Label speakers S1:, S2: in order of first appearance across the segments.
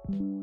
S1: you.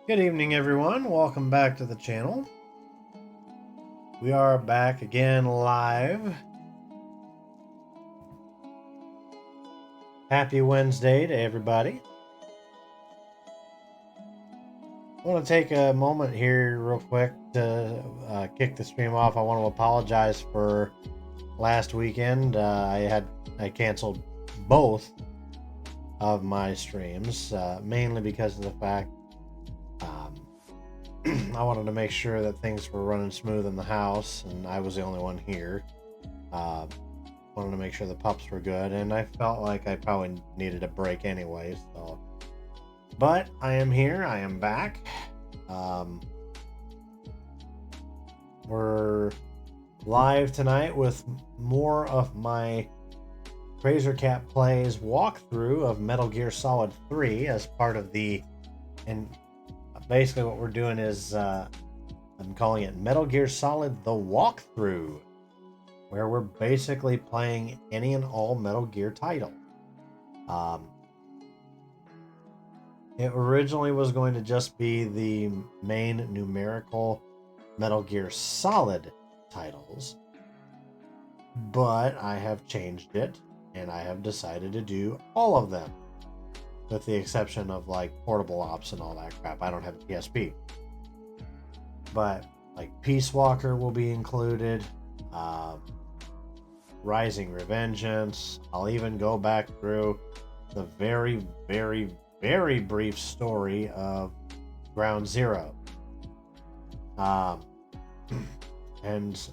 S1: Good evening, everyone. Welcome back to the channel. We are back again live. Happy Wednesday to everybody. I want to take a moment here real quick to kick the stream off. I want to apologize for last weekend. I canceled both of my streams, mainly because of the fact I wanted to make sure that things were running smooth in the house, and I was the only one here. Wanted to make sure the pups were good, and I felt like I probably needed a break anyway. So, but I am here. I am back. We're live tonight with more of my Crazer Cat Plays walkthrough of Metal Gear Solid 3 as part of the, and basically what we're doing is I'm calling it Metal Gear Solid The Walkthrough, where we're basically playing any and all Metal Gear title. It originally was going to just be the main numerical Metal Gear Solid titles, but I have changed it and I have decided to do all of them, with the exception of like portable ops and all that crap. I don't have a PSP, but like Peace Walker will be included, Rising Revengeance. I'll even go back through the very, very, very brief story of Ground Zero. And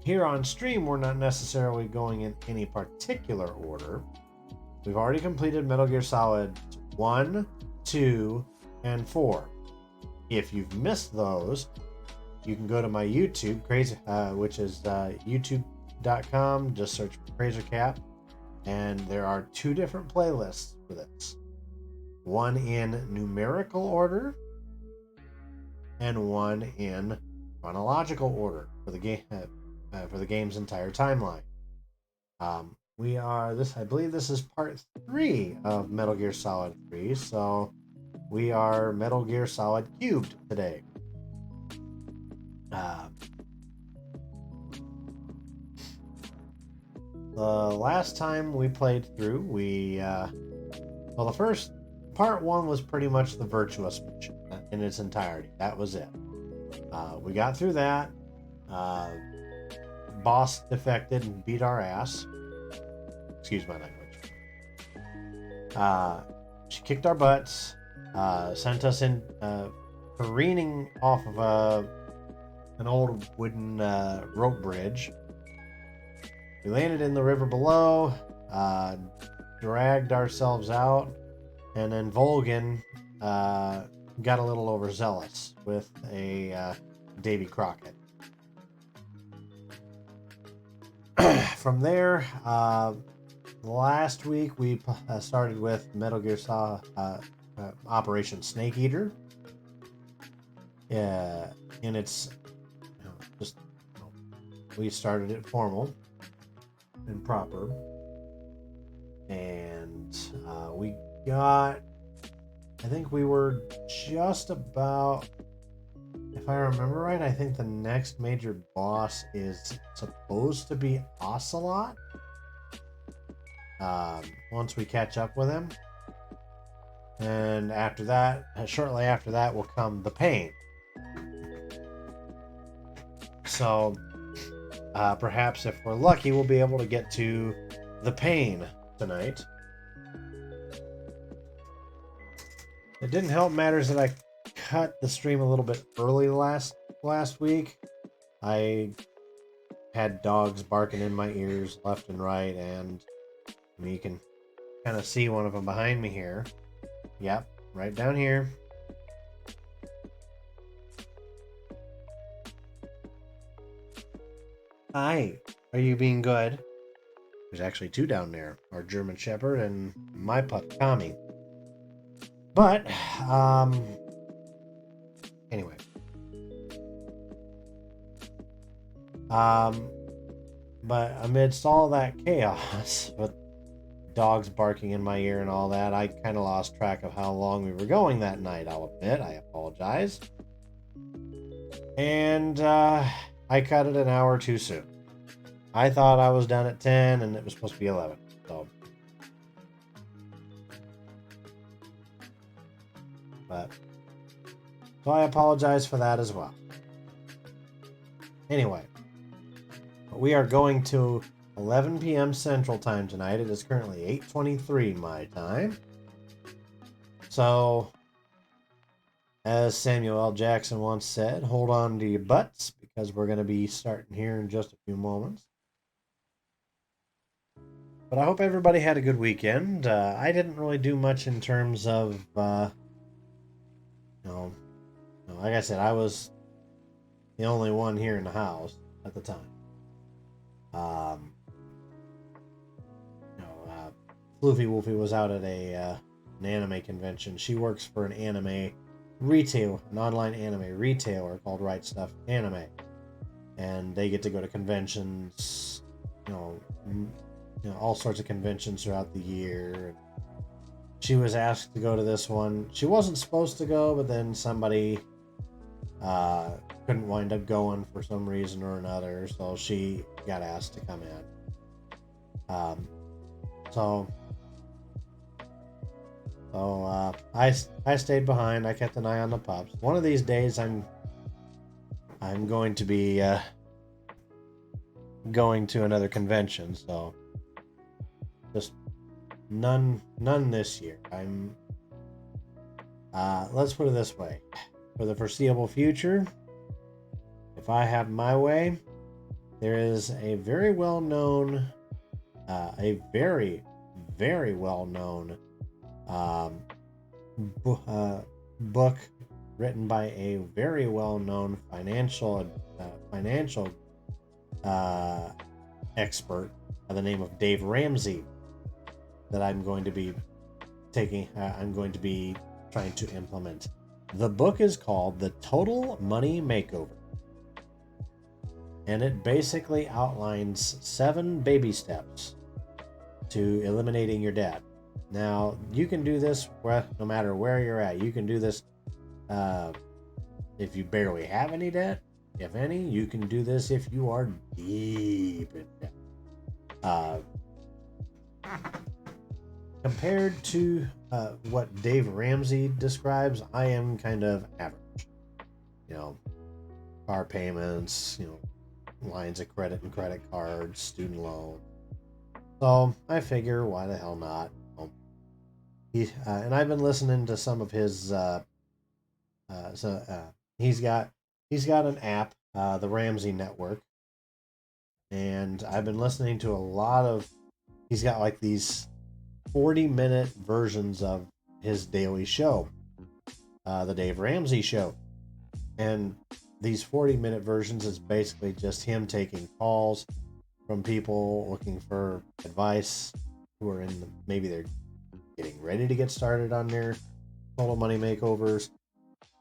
S1: here on stream, we're not necessarily going in any particular order. We've already completed Metal Gear Solid 1, 2, and 4. If you've missed those, you can go to my YouTube, which is youtube.com. Just search for Crazer Cat, and there are 2 different playlists for this. one in numerical order and one in chronological order for the game for the game's entire timeline. We are this. I believe this is part 3 of Metal Gear Solid 3. So we are Metal Gear Solid Cubed today. The last time we played through, the first part 1 was pretty much the Virtuous mission in its entirety. That was it. We got through that. Boss defected and beat our ass. Excuse my language. She kicked our butts, sent us in careening off of an old wooden rope bridge. We landed in the river below, dragged ourselves out, and then Volgin got a little overzealous with a Davy Crockett. From there, last week we started with Metal Gear Solid Operation Snake Eater. In its we started it formal and proper, and we got, I think we were just about, if I remember right, I think the next major boss is supposed to be Ocelot. Once we catch up with him, and after that, shortly after that, will come the Pain. So perhaps if we're lucky, we'll be able to get to the Pain tonight. It didn't help matters that I cut the stream a little bit early last week. I had dogs barking in my ears left and right, and you can kind of see one of them behind me here. Yep, right down here. Hi, are you being good? There's actually 2 down there, our German Shepherd and my pup Tommy. But anyway, but amidst all that chaos with dogs barking in my ear and all that, I kind of lost track of how long we were going that night. I'll admit, I apologize. And I cut it an hour too soon. I thought I was done at 10 and it was supposed to be 11. So I apologize for that as well. Anyway, we are going to 11 p.m. Central Time tonight. It is currently 8:23 my time. So, as Samuel L. Jackson once said, hold on to your butts, because we're going to be starting here in just a few moments. But I hope everybody had a good weekend. I didn't really do much in terms of, like I said, I was the only one here in the house at the time. Floofy Wolfie was out at an anime convention. She works for an online anime retailer called Right Stuff Anime, and they get to go to conventions, all sorts of conventions throughout the year. She was asked to go to this one. She wasn't supposed to go, but then somebody couldn't wind up going for some reason or another, so she got asked to come in. So I stayed behind. I kept an eye on the pups. One of these days, I'm going to be going to another convention. So just none this year. Let's put it this way: for the foreseeable future, if I have my way, there is a very well-known, very well-known book written by a very well-known financial expert by the name of Dave Ramsey that I'm going to be I'm going to be trying to implement. The book is called The Total Money Makeover, and it basically outlines 7 baby steps to eliminating your debt. Now, you can do this no matter where you're at. You can do this if you barely have any debt, if any. You can do this if you are deep in debt. Compared to what Dave Ramsey describes, I am kind of average. Car payments, lines of credit and credit cards, student loan. So I figure, why the hell not? And I've been listening to some of his. He's got an app, the Ramsey Network, and I've been listening to a lot of. He's got like these 40-minute versions of his daily show, the Dave Ramsey Show, and these 40-minute versions is basically just him taking calls from people looking for advice who are maybe they're getting ready to get started on their total money makeovers,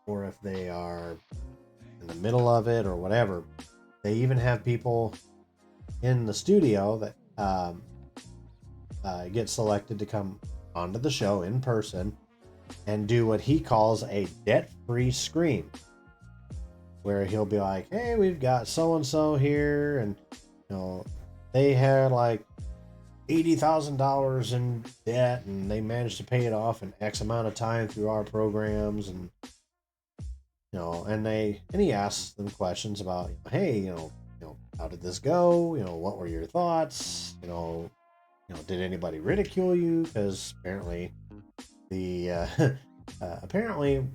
S1: or if they are in the middle of it or whatever. They even have people in the studio that get selected to come onto the show in person and do what he calls a debt-free scream, where he'll be like, hey, we've got so-and-so here, and they had like $80,000 in debt, and they managed to pay it off in X amount of time through our programs, and and he asks them questions about, hey, how did this go? What were your thoughts? Did anybody ridicule you? Because apparently apparently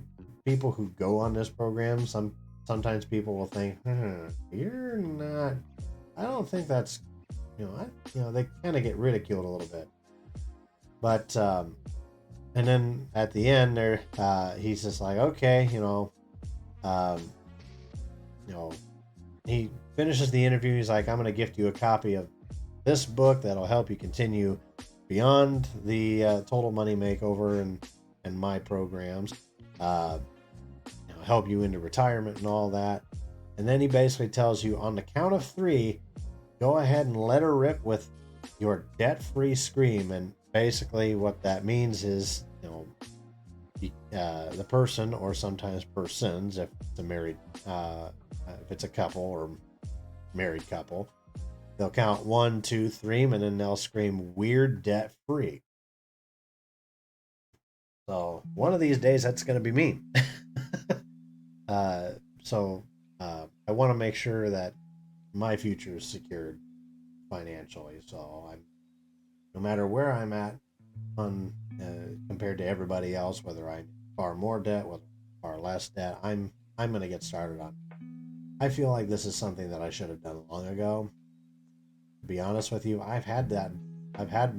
S1: people who go on this program, sometimes people will think, you're not. I don't think that's. They kind of get ridiculed a little bit. But and then at the end there, he's just like, okay, he finishes the interview. He's like, I'm going to gift you a copy of this book that'll help you continue beyond the Total Money Makeover and my programs, help you into retirement and all that. And then he basically tells you, on the count of 3, go ahead and let her rip with your debt-free scream. And basically what that means is, the person, or sometimes persons, if it's a married, if it's a couple or married couple, they'll count 1, 2, 3, and then they'll scream, "We're debt-free." So one of these days, that's going to be me. I want to make sure that my future is secured financially. So no matter where I'm at compared to everybody else, whether I'm far more debt, whether far less debt, I'm going to get started on. I feel like this is something that I should have done long ago. To be honest with you, I've had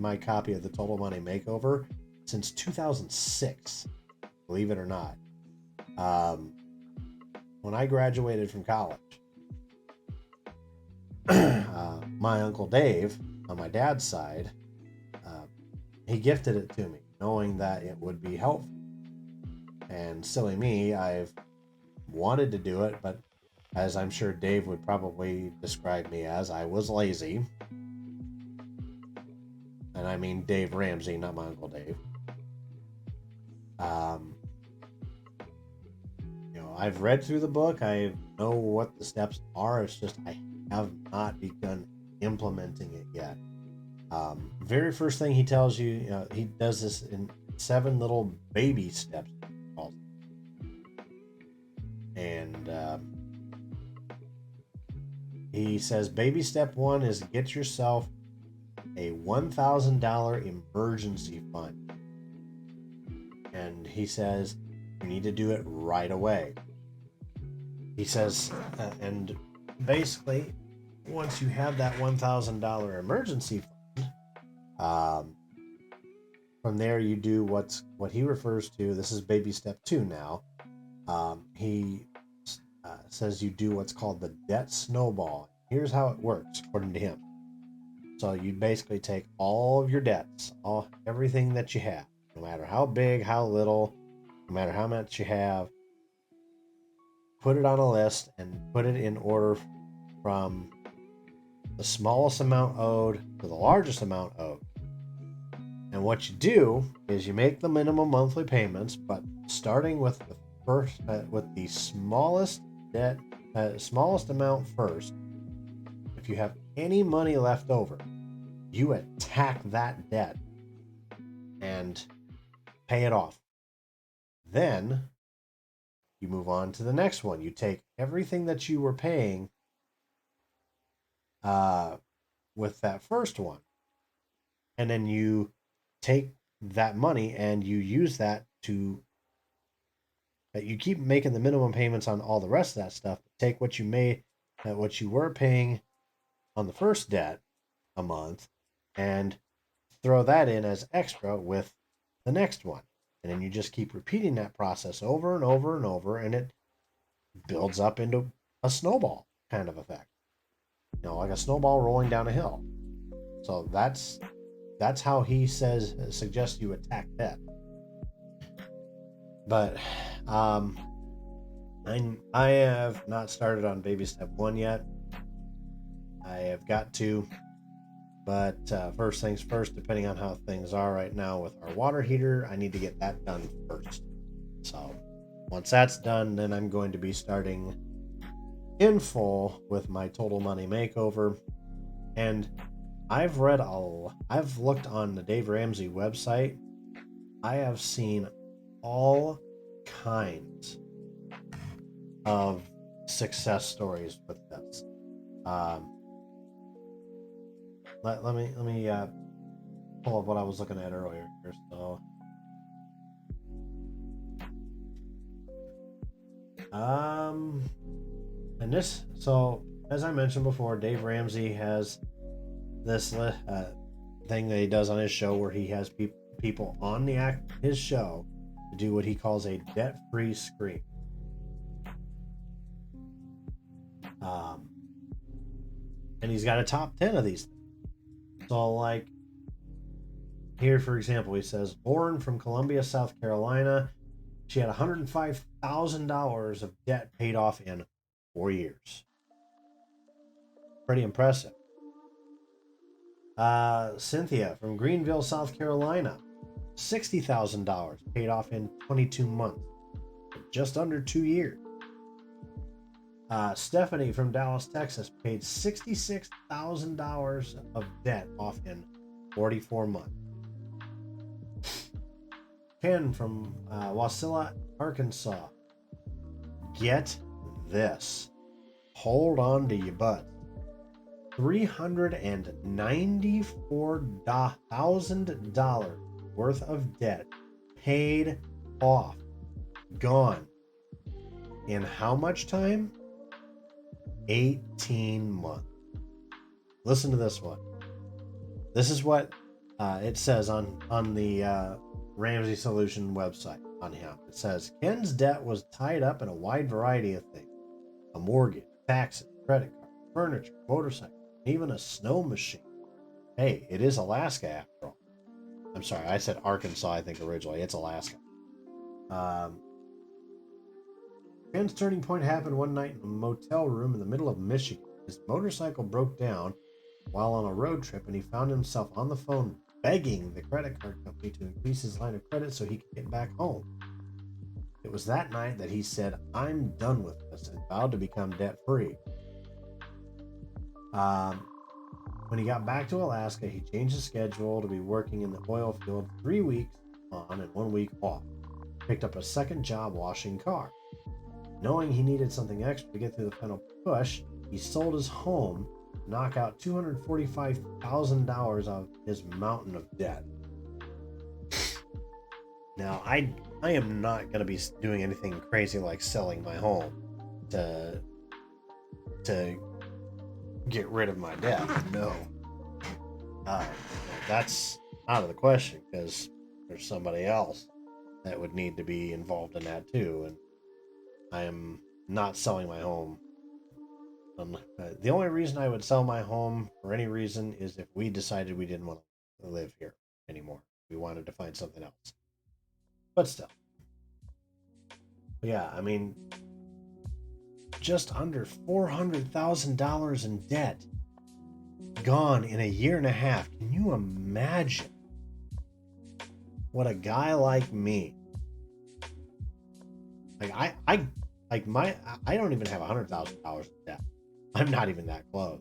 S1: my copy of the Total Money Makeover since 2006, believe it or not. When I graduated from college, my Uncle Dave, on my dad's side, he gifted it to me, knowing that it would be helpful. And silly me, I've wanted to do it, but as I'm sure Dave would probably describe me as, I was lazy. And I mean Dave Ramsey, not my Uncle Dave. I've read through the book. I know what the steps are. It's just I have not begun implementing it yet. Very first thing he tells you, he does this in 7 little baby steps. And he says, baby step 1 is get yourself a $1,000 emergency fund. And he says, you need to do it right away. He says, and basically, once you have that $1,000 emergency fund, from there you do what he refers to. This is baby step 2 now. He says you do what's called the debt snowball. Here's how it works, according to him. So you basically take all of your debts, everything that you have, No matter how big, how little, no matter how much you have, put it on a list and put it in order from the smallest amount owed to the largest amount owed. And what you do is you make the minimum monthly payments, but starting with the first, with the smallest debt, smallest amount first. If you have any money left over, you attack that debt and pay it off. Then you move on to the next one. You take everything that you were paying with that first one, and then you take that money and you use that to you keep making the minimum payments on all the rest of that stuff. Take what you made, what you were paying on the first debt a month, and throw that in as extra with the next one. And then you just keep repeating that process over and over and over, and it builds up into a snowball kind of effect. You know, like a snowball rolling down a hill. So that's how he suggests you attack debt. But I have not started on baby step 1 yet. I have got to, but first things first, depending on how things are right now with our water heater, I need to get that done first. So once that's done, then I'm going to be starting in full with my total money makeover. And I've looked on the Dave Ramsey website. I have seen all kinds of success stories with this. Let me pull up what I was looking at earlier here. So as I mentioned before, Dave Ramsey has this thing that he does on his show where he has people on his show to do what he calls a debt-free screen. And he's got a top 10 of these things. So, like, here, for example, he says, Lauren from Columbia, South Carolina, she had $105,000 of debt paid off in 4 years. Pretty impressive. Cynthia from Greenville, South Carolina, $60,000 paid off in 22 months, just under 2 years. Stephanie from Dallas, Texas, paid $66,000 of debt off in 44 months. Ken from Wasilla, Arkansas. Get this. Hold on to your butt. $394,000 worth of debt paid off. Gone. In how much time? 18 months. Listen to this one. This is what it says on the Ramsey Solution website on him. It says, Ken's debt was tied up in a wide variety of things. A mortgage, taxes, credit card, furniture, motorcycle, even a snow machine. Hey, it is Alaska after all. I'm sorry, I said Arkansas, I think originally. It's Alaska. Ken's turning point happened one night in a motel room in the middle of Michigan. His motorcycle broke down while on a road trip, and he found himself on the phone begging the credit card company to increase his line of credit so he could get back home. It was that night that he said, I'm done with this, and vowed to become debt-free. When he got back to Alaska, he changed his schedule to be working in the oil field 3 weeks on and 1 week off. Picked up a second job washing cars. Knowing he needed something extra to get through the final push, he sold his home to knock out $245,000 of his mountain of debt. Now, I am not going to be doing anything crazy like selling my home to get rid of my debt. No. That's out of the question, because there's somebody else that would need to be involved in that too, and I am not selling my home. The only reason I would sell my home for any reason is if we decided we didn't want to live here anymore. We wanted to find something else. But still. Yeah, I mean, just under $400,000 in debt gone in a year and a half. Can you imagine what a guy like me, like I don't even have $100,000 in debt. I'm not even that close.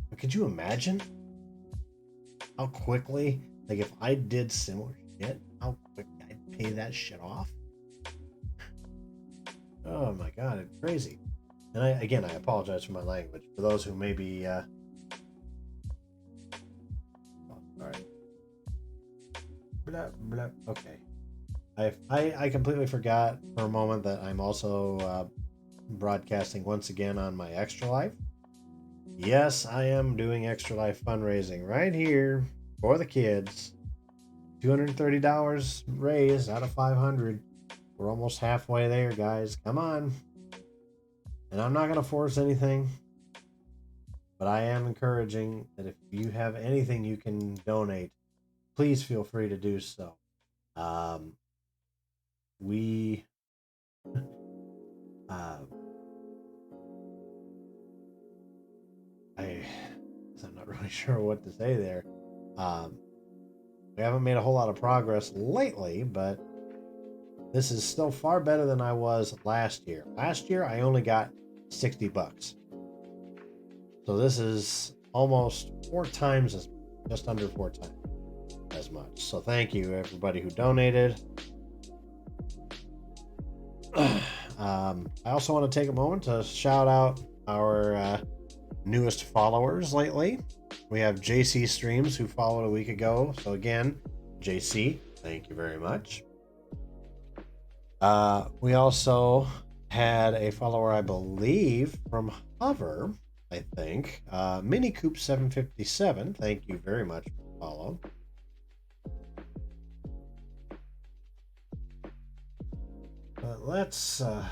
S1: But could you imagine how quickly, like if I did similar shit, how quickly I'd pay that shit off? Oh my god, it's crazy. And I apologize for my language. For those who may be, sorry. Blah, blah. Okay. I completely forgot for a moment that I'm also broadcasting once again on my Extra Life. Yes, I am doing Extra Life fundraising right here for the kids. $230 raised out of 500. We're almost halfway there, guys. Come on. And I'm not going to force anything, but I am encouraging that if you have anything you can donate, please feel free to do so. I'm not really sure what to say there. We haven't made a whole lot of progress lately, but this is still far better than I was last year. Last year, I only got $60. So this is almost just under 4 times as much. So thank you, everybody who donated. I also want to take a moment to shout out our newest followers lately. We have JC Streams, who followed a week ago. So again, JC, thank you very much. We also had a follower, I believe, from Hover, I think. Minicoop 757, thank you very much for the follow. But let's no.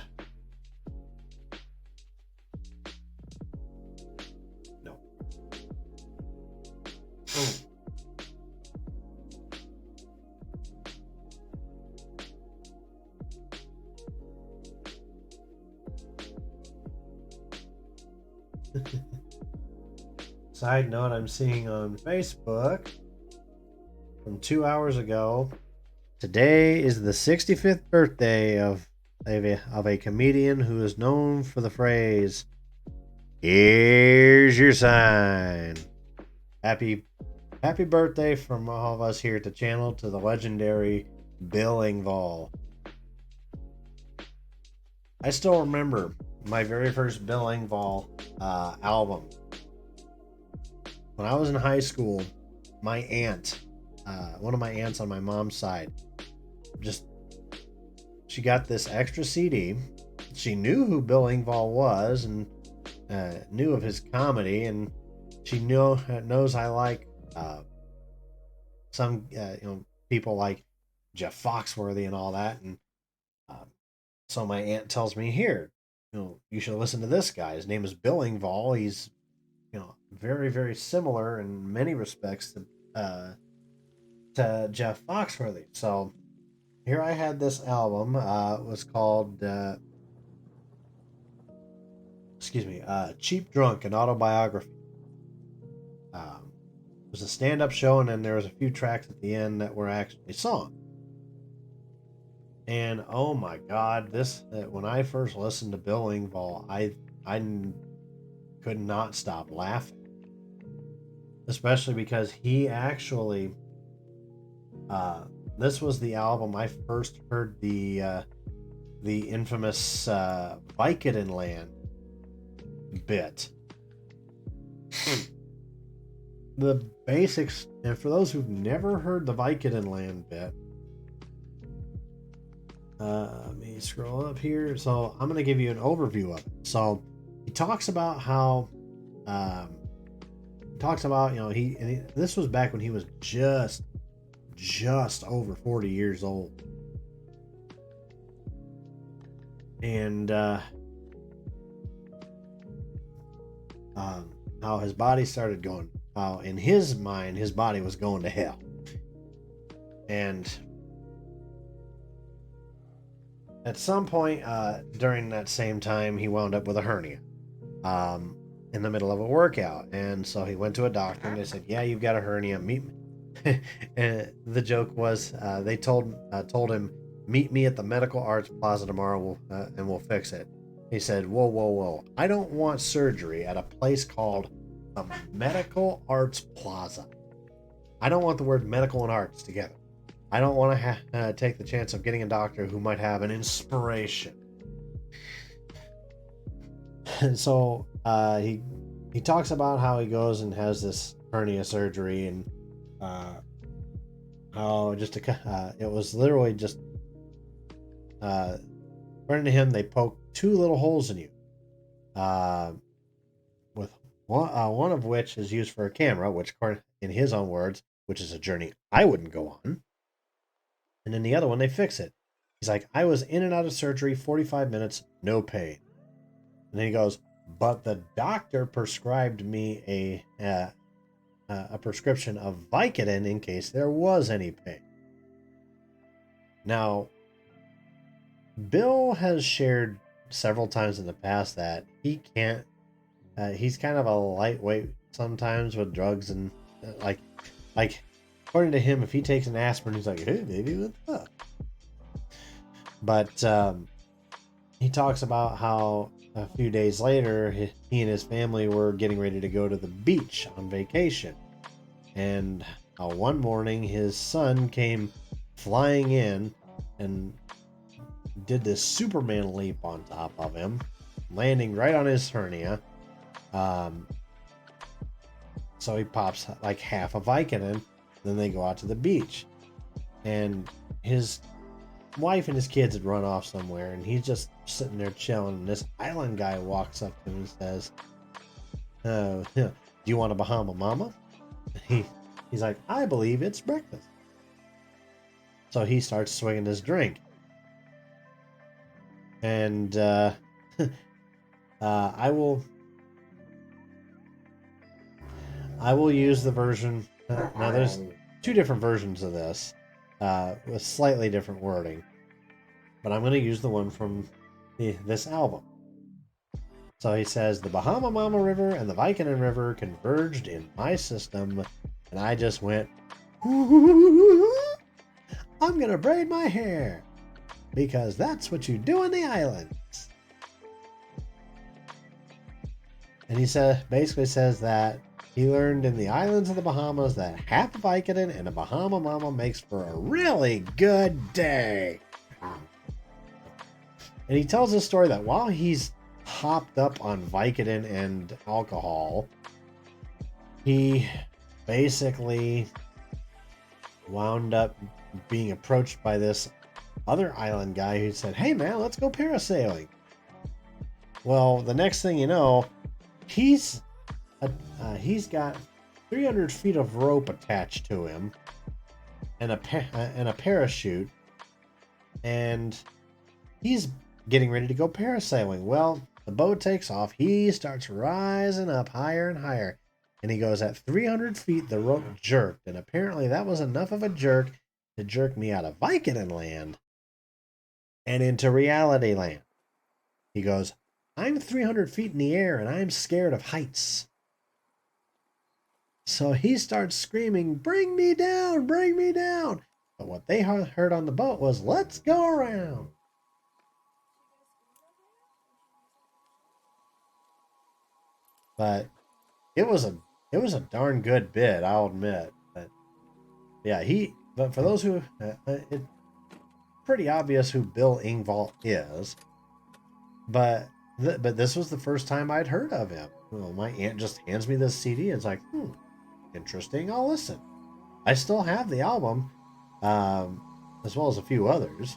S1: Side note, I'm seeing on Facebook from 2 hours ago, today is the 65th birthday of a comedian who is known for the phrase, "Here's your sign." Happy birthday from all of us here at the channel to the legendary Bill Engvall. I still remember my very first Bill Engvall album. When I was in high school, my aunt, one of my aunts on my mom's side, she got this extra CD. She knew who Bill Engvall was and knew of his comedy, and she knows I like some people like Jeff Foxworthy and all that, and so my aunt tells me, here, you should listen to this guy. His name is Bill Engvall. He's very, very similar in many respects to Jeff Foxworthy. So here I had this album. It was called Cheap Drunk, an Autobiography. It was a stand-up show, and then there was a few tracks at the end that were actually songs. And oh my God, when I first listened to Bill Engvall, I could not stop laughing. Especially because he actually, this was the album I first heard the infamous Vicodin Land bit. The basics, and for those who've never heard the Vicodin Land bit, let me scroll up here. So I'm going to give you an overview of it. So he talks about how, this was back when he was just over 40 years old. And how his body started going, how in his mind, his body was going to hell. And at some point during that same time, he wound up with a hernia in the middle of a workout. And so he went to a doctor and they said, yeah, you've got a hernia. Meet me. And the joke was they told him, meet me at the Medical Arts Plaza tomorrow and we'll fix it. He said, whoa, whoa, whoa. I don't want surgery at a place called the Medical Arts Plaza. I don't want the word medical and arts together. I don't want to take the chance of getting a doctor who might have an inspiration. And so he talks about how he goes and has this hernia surgery, and it was literally just according to him, they poked 2 little holes in you, with one of which is used for a camera, which, in his own words, which is a journey I wouldn't go on. And then the other one, they fix it. He's like, I was in and out of surgery 45 minutes, no pain. And then he goes, but the doctor prescribed me a prescription of Vicodin in case there was any pain. Now, Bill has shared several times in the past that he can't, he's kind of a lightweight sometimes with drugs, and like according to him, if he takes an aspirin, he's like, hey, baby, what's up? But he talks about how a few days later, he and his family were getting ready to go to the beach on vacation. And one morning, his son came flying in and did this Superman leap on top of him, landing right on his hernia. So he pops like half a Vicodin. Then they go out to the beach. And his wife and his kids had run off somewhere, and he's just sitting there chilling. And this island guy walks up to him and says, do you want a Bahama Mama? He's like, I believe it's breakfast. So he starts swinging his drink. And I will use the version. Now there's 2 different versions of this with slightly different wording, but I'm going to use the one from this album. So he says, the Bahama Mama River and the Vicodin River converged in my system, and I just went, I'm going to braid my hair, because that's what you do in the islands. And he basically says that he learned in the islands of the Bahamas that half a Vicodin and a Bahama Mama makes for a really good day. And he tells this story that while he's hopped up on Vicodin and alcohol, he basically wound up being approached by this other island guy who said, hey man, let's go parasailing. Well, the next thing you know, he's got 300 feet of rope attached to him and a parachute, and he's getting ready to go parasailing. Well, the boat takes off. He starts rising up higher and higher, and he goes at 300 feet. The rope jerked, and apparently that was enough of a jerk to jerk me out of Vicodin land and into reality land. He goes, I'm 300 feet in the air, and I'm scared of heights. So he starts screaming, bring me down, bring me down. But what they heard on the boat was, let's go around. But it was a darn good bit, I'll admit. But yeah, but for those who, it's pretty obvious who Bill Engvall is. But this was the first time I'd heard of him. Well, my aunt just hands me this CD. It's like, interesting. I'll listen. I still have the album, as well as a few others.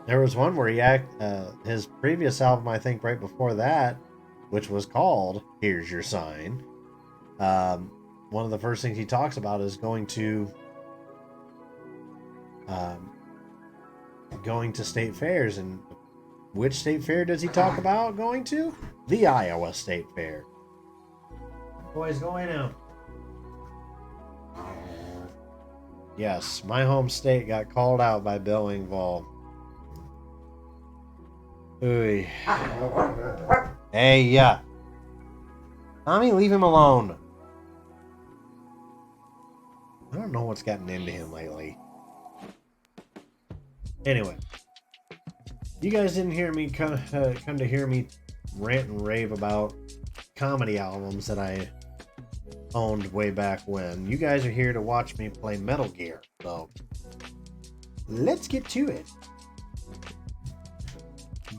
S1: There was one where his previous album, I think right before that, which was called Here's Your Sign. One of the first things he talks about is going to state fairs. And which state fair does he talk about going to? The Iowa State Fair. Boys, going out. Yes, my home state got called out by Bill Engvall. Ooh. Hey, yeah. Tommy, leave him alone. I don't know what's gotten into him lately. Anyway, you guys didn't hear me come to hear me rant and rave about comedy albums that I owned way back when. You guys are here to watch me play Metal Gear, so let's get to it.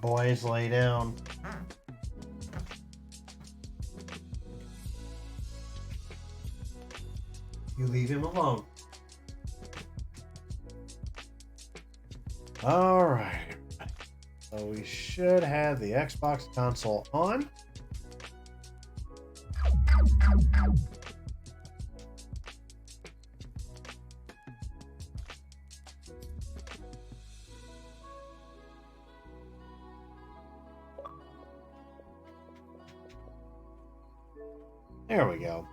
S1: Boys, lay down. You leave him alone. Alright. So we should have the Xbox console on. There we go.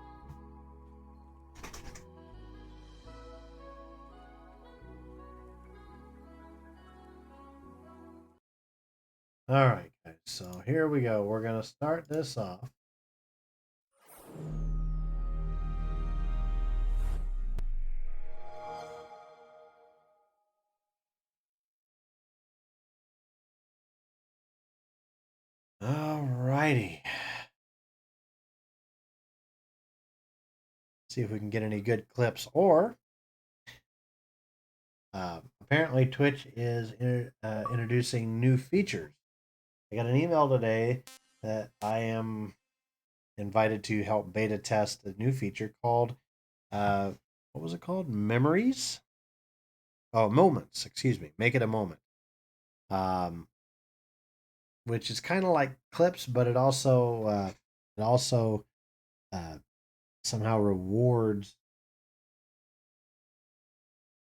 S1: All right, guys. So here we go. We're going to start this off. All righty. See if we can get any good clips. Or apparently Twitch is introducing new features. I got an email today that I am invited to help beta test a new feature called what was it called? Memories? Oh, moments. Excuse me. Make it a moment. Which is kind of like clips, but it also somehow rewards.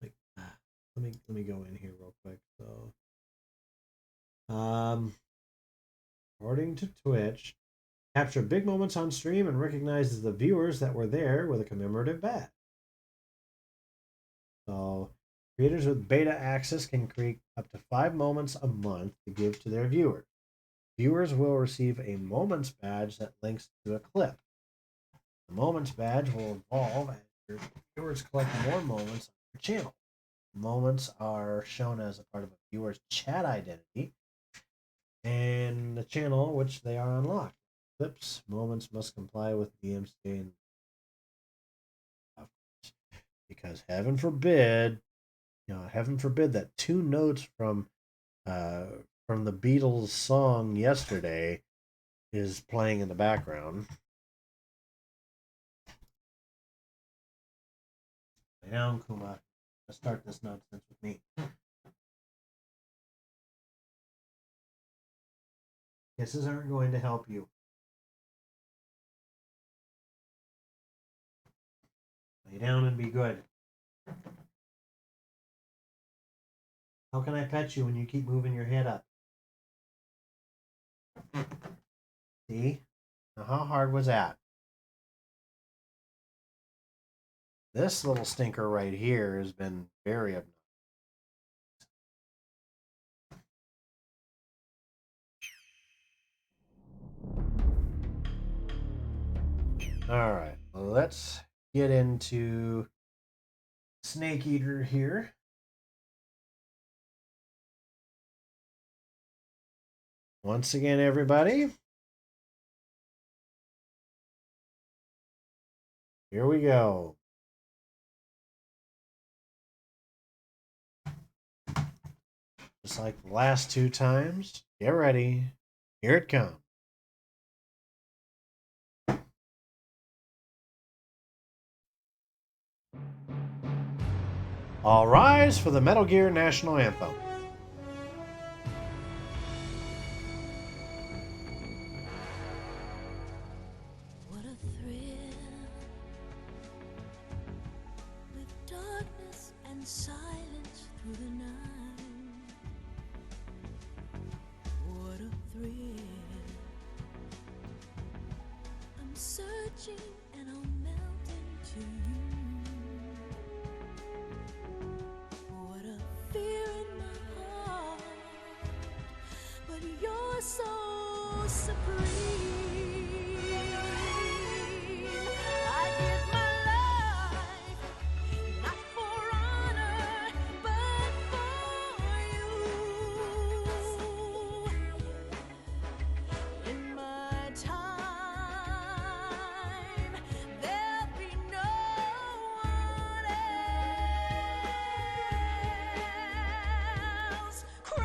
S1: Like, let me go in here real quick. So, according to Twitch, capture big moments on stream and recognizes the viewers that were there with a commemorative badge. So, creators with beta access can create up to 5 moments a month to give to their viewers. Viewers will receive a moments badge that links to a clip. The moments badge will evolve as your viewers collect more moments on your channel. Moments are shown as a part of a viewer's chat identity and the channel which they are unlocked. Clips, moments must comply with DMCA because heaven forbid that 2 notes from the Beatles song Yesterday is playing in the background. Lay down, Kuma. Let's start this nonsense with me. Kisses aren't going to help you. Lay down and be good. How can I pet you when you keep moving your head up? See? Now how hard was that? This little stinker right here has been very obnoxious. All right, let's get into Snake Eater here. Once again, everybody. Here we go. Just like the last 2 times. Get ready. Here it comes. All rise for the Metal Gear National Anthem.
S2: What a thrill, with darkness and silence through the night. What a thrill, I'm searching and I'll melt into you.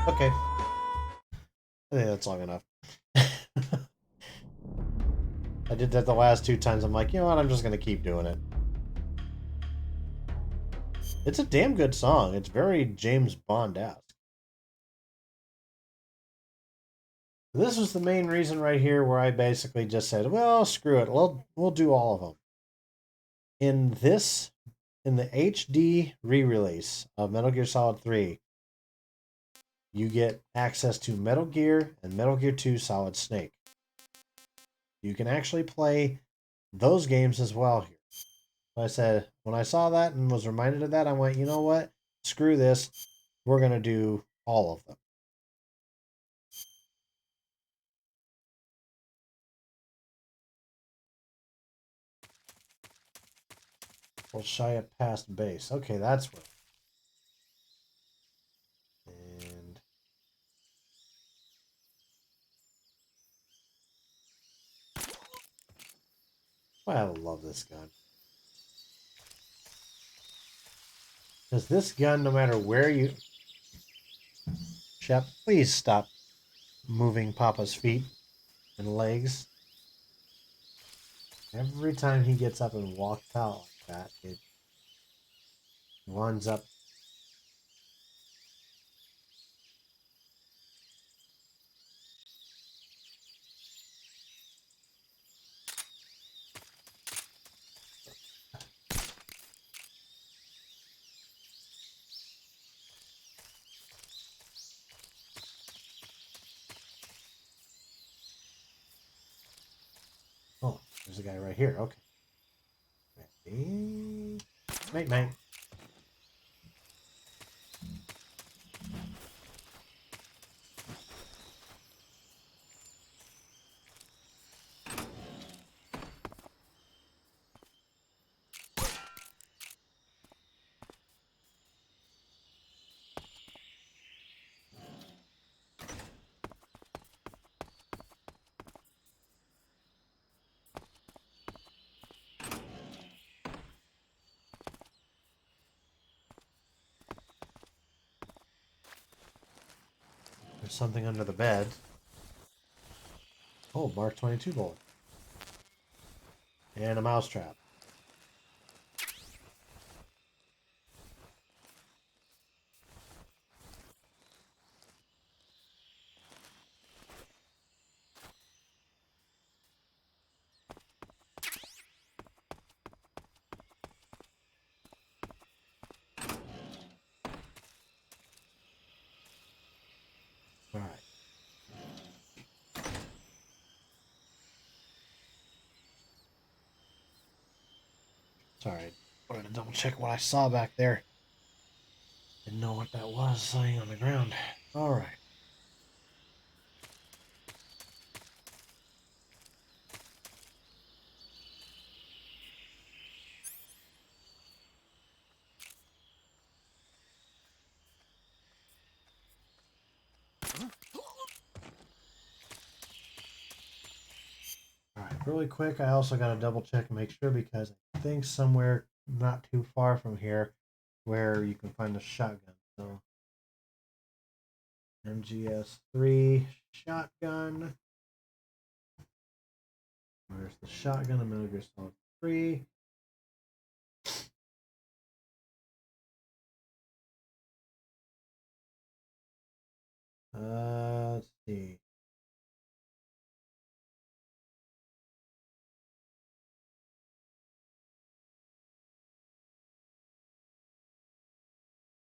S1: Okay. I think that's long enough. I did that the last 2 times. I'm like, you know what? I'm just going to keep doing it. It's a damn good song. It's very James Bond-esque. This was the main reason right here where I basically just said, well, screw it. We'll do all of them. In the HD re-release of Metal Gear Solid 3, you get access to Metal Gear and Metal Gear 2 Solid Snake. You can actually play those games as well here. I said, when I saw that and was reminded of that, I went, you know what? Screw this. We're going to do all of them. We'll shy it past base. Okay, that's where. And I love this gun. Because this gun, no matter where you... Shep, please stop moving Papa's feet and legs. Every time he gets up and walks out like that, it winds up. Oh, there's a guy right here. Okay. Mate, mate. There's something under the bed. Oh, Mark 22 bullet. And a mousetrap. Alright. Sorry. Wanted to double check what I saw back there. Didn't know what that was laying on the ground. Alright. Alright, really quick, I also got to double check and make sure because I think somewhere not too far from here where you can find a shotgun. So, MGS 3 shotgun. Where's the shotgun in Metal Gear Solid 3? Let's see.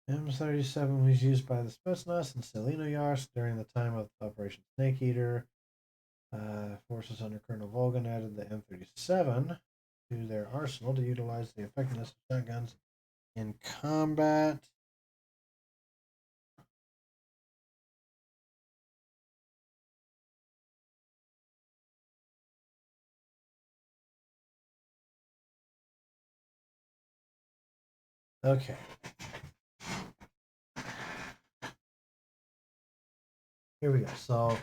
S1: M37 was used by the Spetsnaz in Selinoyarsk during the time of Operation Snake Eater. Forces under Colonel Volgan added the M37 to their arsenal to utilize the effectiveness of shotguns in combat. Okay. Here we go. So,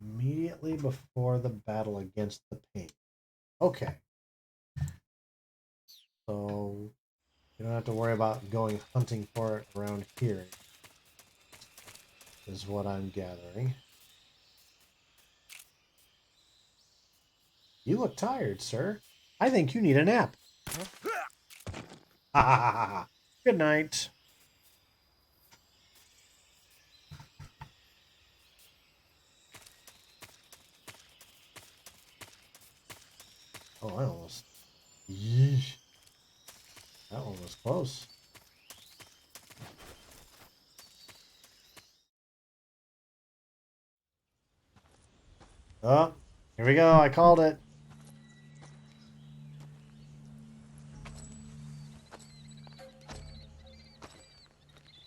S1: immediately before the battle against the Pain. Okay. So, you don't have to worry about going hunting for it around here. is what I'm gathering. You look tired, sir. I think you need a nap. Ha ha ha ha. Good night. Oh, I almost... Yeesh. That one was close. Oh, here we go. I called it.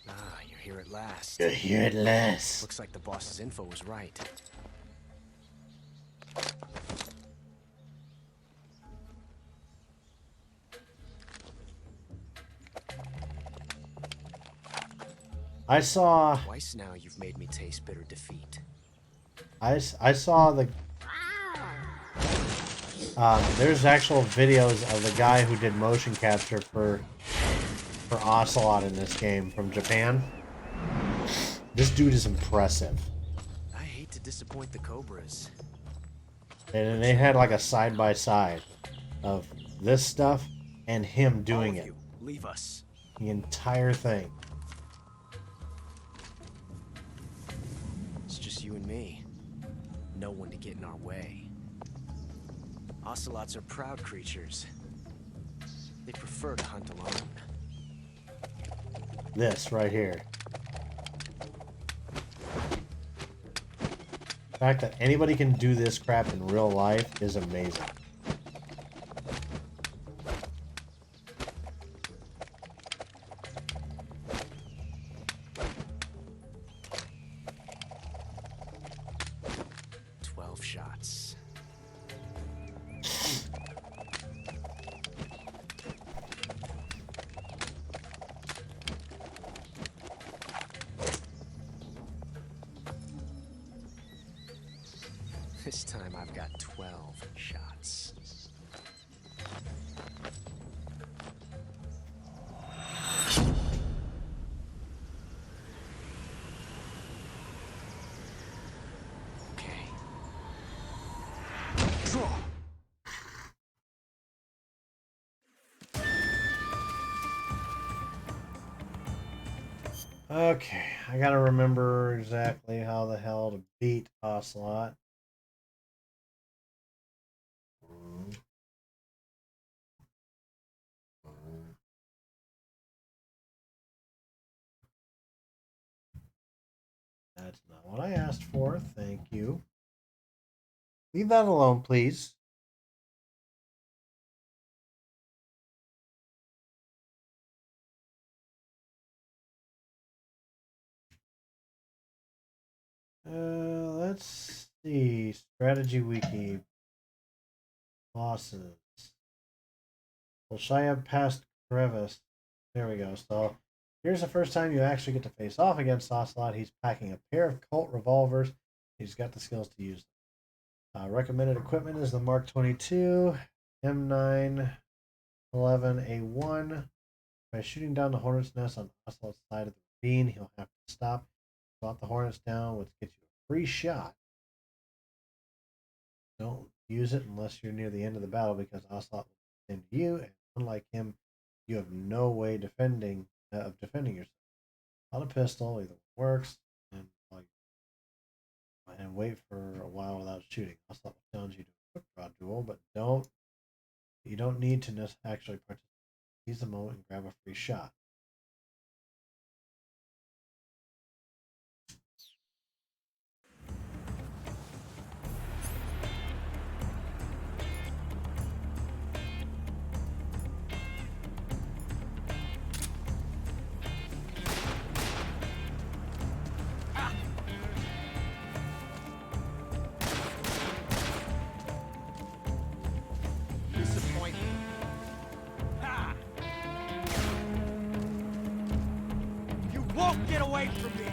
S3: Ah, you're here at last.
S1: You're here at last.
S3: Looks like the boss's info was right.
S1: I saw...
S3: Twice now you've made me taste bitter defeat.
S1: I saw the... there's actual videos of the guy who did motion capture for Ocelot in this game from Japan. This dude is impressive.
S3: I hate to disappoint the Cobras.
S1: And they had like a side-by-side of this stuff and him doing
S3: All of
S1: it.
S3: you, leave us.
S1: The entire thing.
S3: It's just you and me. No one to get in our way. Ocelots are proud creatures. They prefer to hunt alone.
S1: This right here. The fact that anybody can do this crap in real life is amazing.
S3: Shots. This time I've got 12 shots.
S1: Okay, I gotta remember exactly how the hell to beat Ocelot. That's not what I asked for. Thank you. Leave that alone, please. Let's see. Strategy wiki. Bosses. Bolshaya past crevice. There we go. So here's the first time you actually get to face off against Ocelot. He's packing a pair of Colt revolvers. He's got the skills to use them. Recommended equipment is the Mark 22, M9, 11A1. By shooting down the hornet's nest on Ocelot's side of the ravine, he'll have to stop the hornets down, which gets you a free shot. Don't use it unless you're near the end of the battle because Ocelot will send you, and unlike him, you have no way of defending yourself. On a pistol, either works, and wait for a while without shooting. Ocelot will challenge you to a quick draw duel, but you don't need to actually participate. Seize the moment and grab a free shot.
S4: Won't get away from me!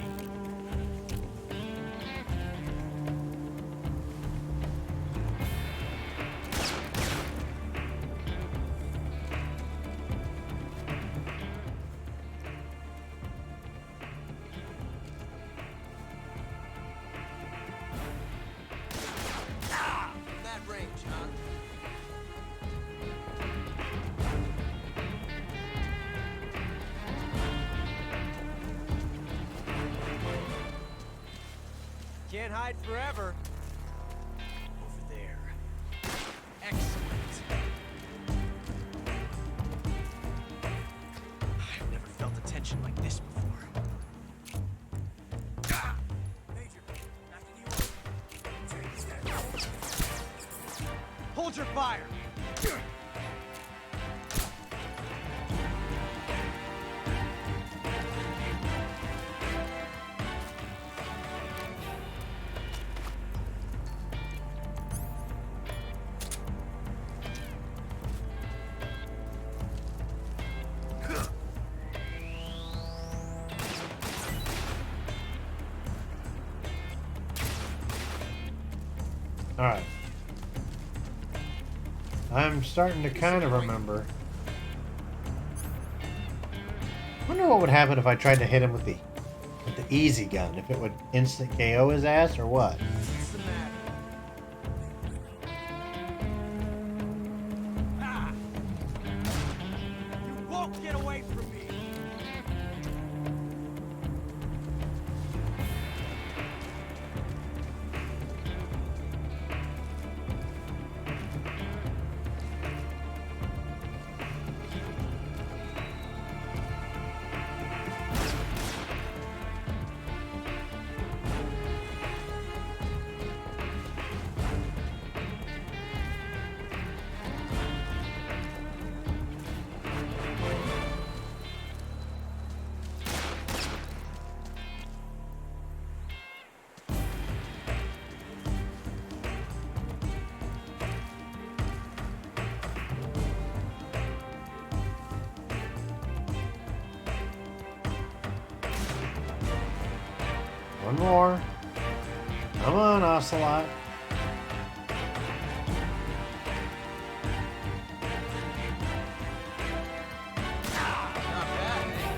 S3: Can't hide forever. Over there. Excellent. I've never felt a tension like this before. Major, back to the order. Hold your fire.
S1: Alright. I'm starting to kind of remember. Wonder what would happen if I tried to hit him with the easy gun. If it would instant KO his ass or what?
S3: What's the matter? Ah! You won't get away from me!
S1: One more. Come on, Ocelot.
S3: Not bad, eh?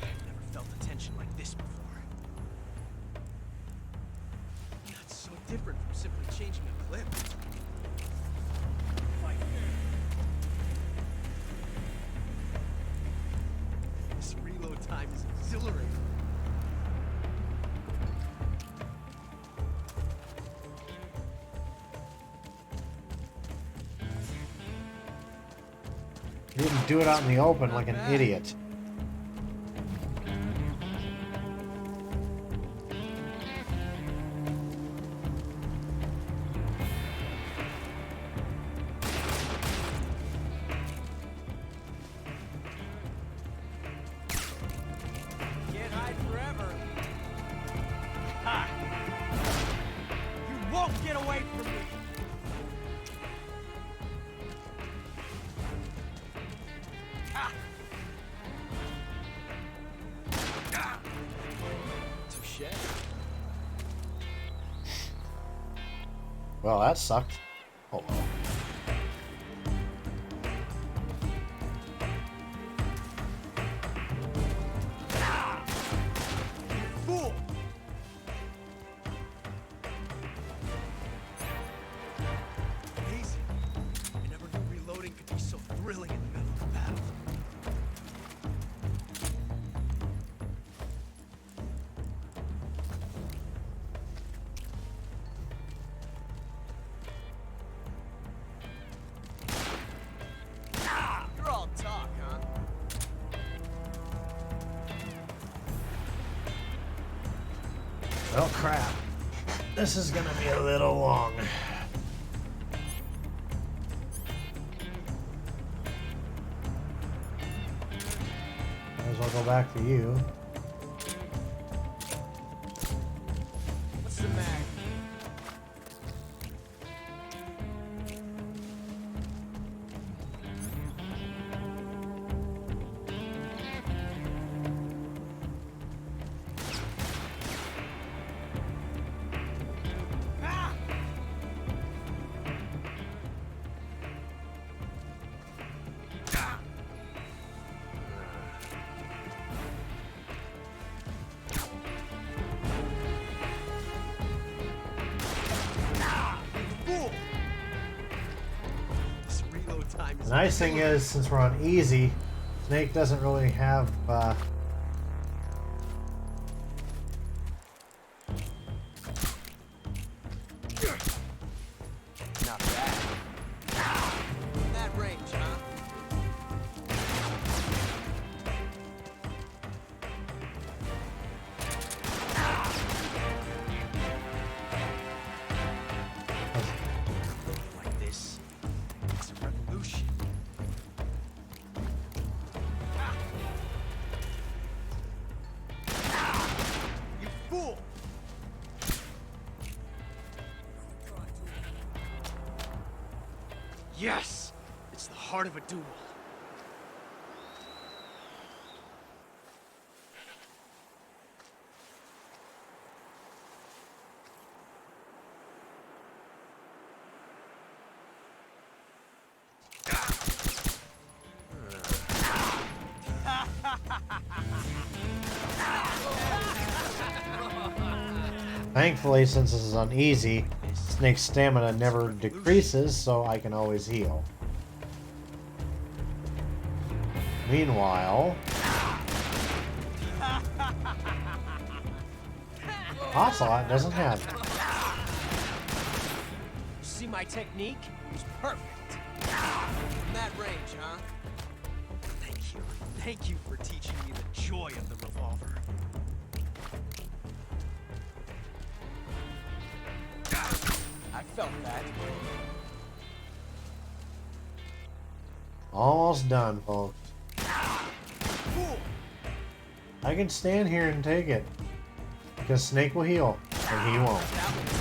S3: I've never felt a tension like this before. That's so different from simply changing a clip. Fight fair. This reload time is exhilarating.
S1: You didn't do it out in the open like an idiot.
S3: Can't hide forever. Ha! You won't get away from me! Ah! Ah! Touché.
S1: Well, that sucked. Oh well.
S3: Fool! Amazing. I never knew reloading could be so thrilling in the middle of a battle. Ah! You're all talk, huh?
S1: Well, crap. This is gonna be a little long. Might as well go back to you.
S3: What's the matter? Ah! Ah! Fool! This reload time is
S1: The nice thing is, since we're on easy, there's Snake doesn't really have
S3: Not bad. That range, huh? Like this, it's a revolution. You fool! Yes! It's the heart of a duel.
S1: Thankfully, since this is on easy, Snake's stamina never decreases, so I can always heal. Meanwhile, Ocelot doesn't have it.
S3: See my technique? It was perfect. From that range, huh? Thank you. Thank you for teaching me the joy of the revolver. I felt that.
S1: Almost done, folks.
S3: Fool!
S1: I can stand here and take it. Because Snake will heal, and he won't.
S3: That was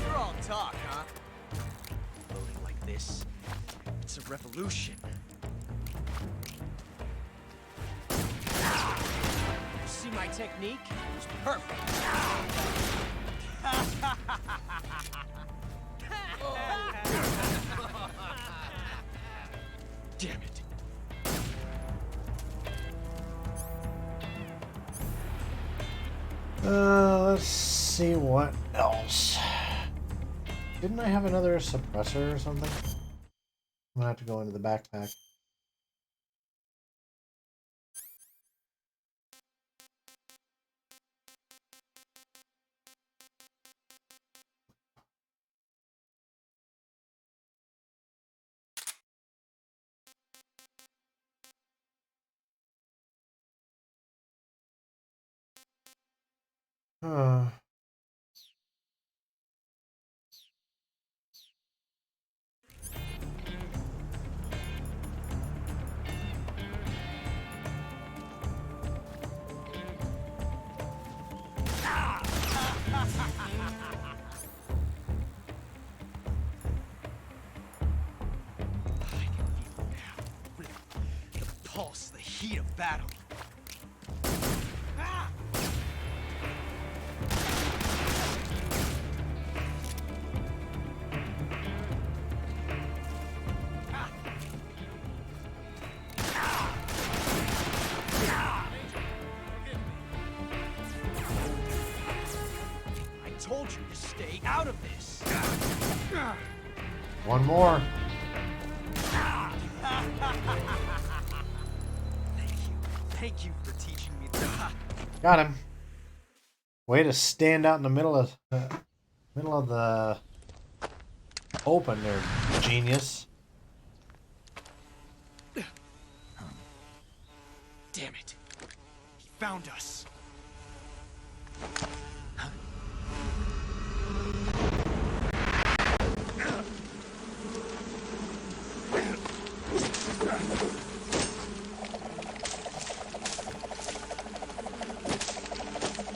S3: You're all talk, huh? Loading like this, it's a revolution. See my technique? It was perfect. Damn it.
S1: Let's see what else. Didn't I have another suppressor or something? I'm gonna have to go into the backpack. Huh.
S3: I can feel it now. The pulse, the heat of battle. I told you to stay out of this.
S1: One more.
S3: Thank you for teaching me that.
S1: Got him. Way to stand out in the middle of the open there, genius.
S3: Damn it. He found us.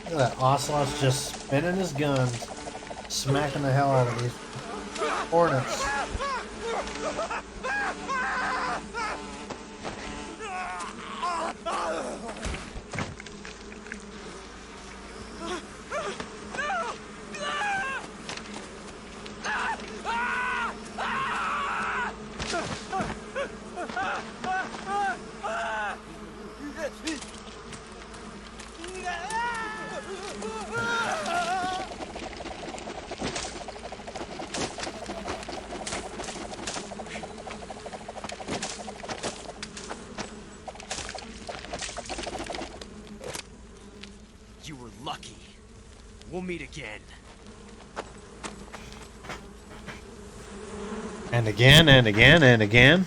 S1: Look at that. Ocelot's just spinning his guns, smacking the hell out of these hornets.
S3: We'll meet again.
S1: And again, and again, and again.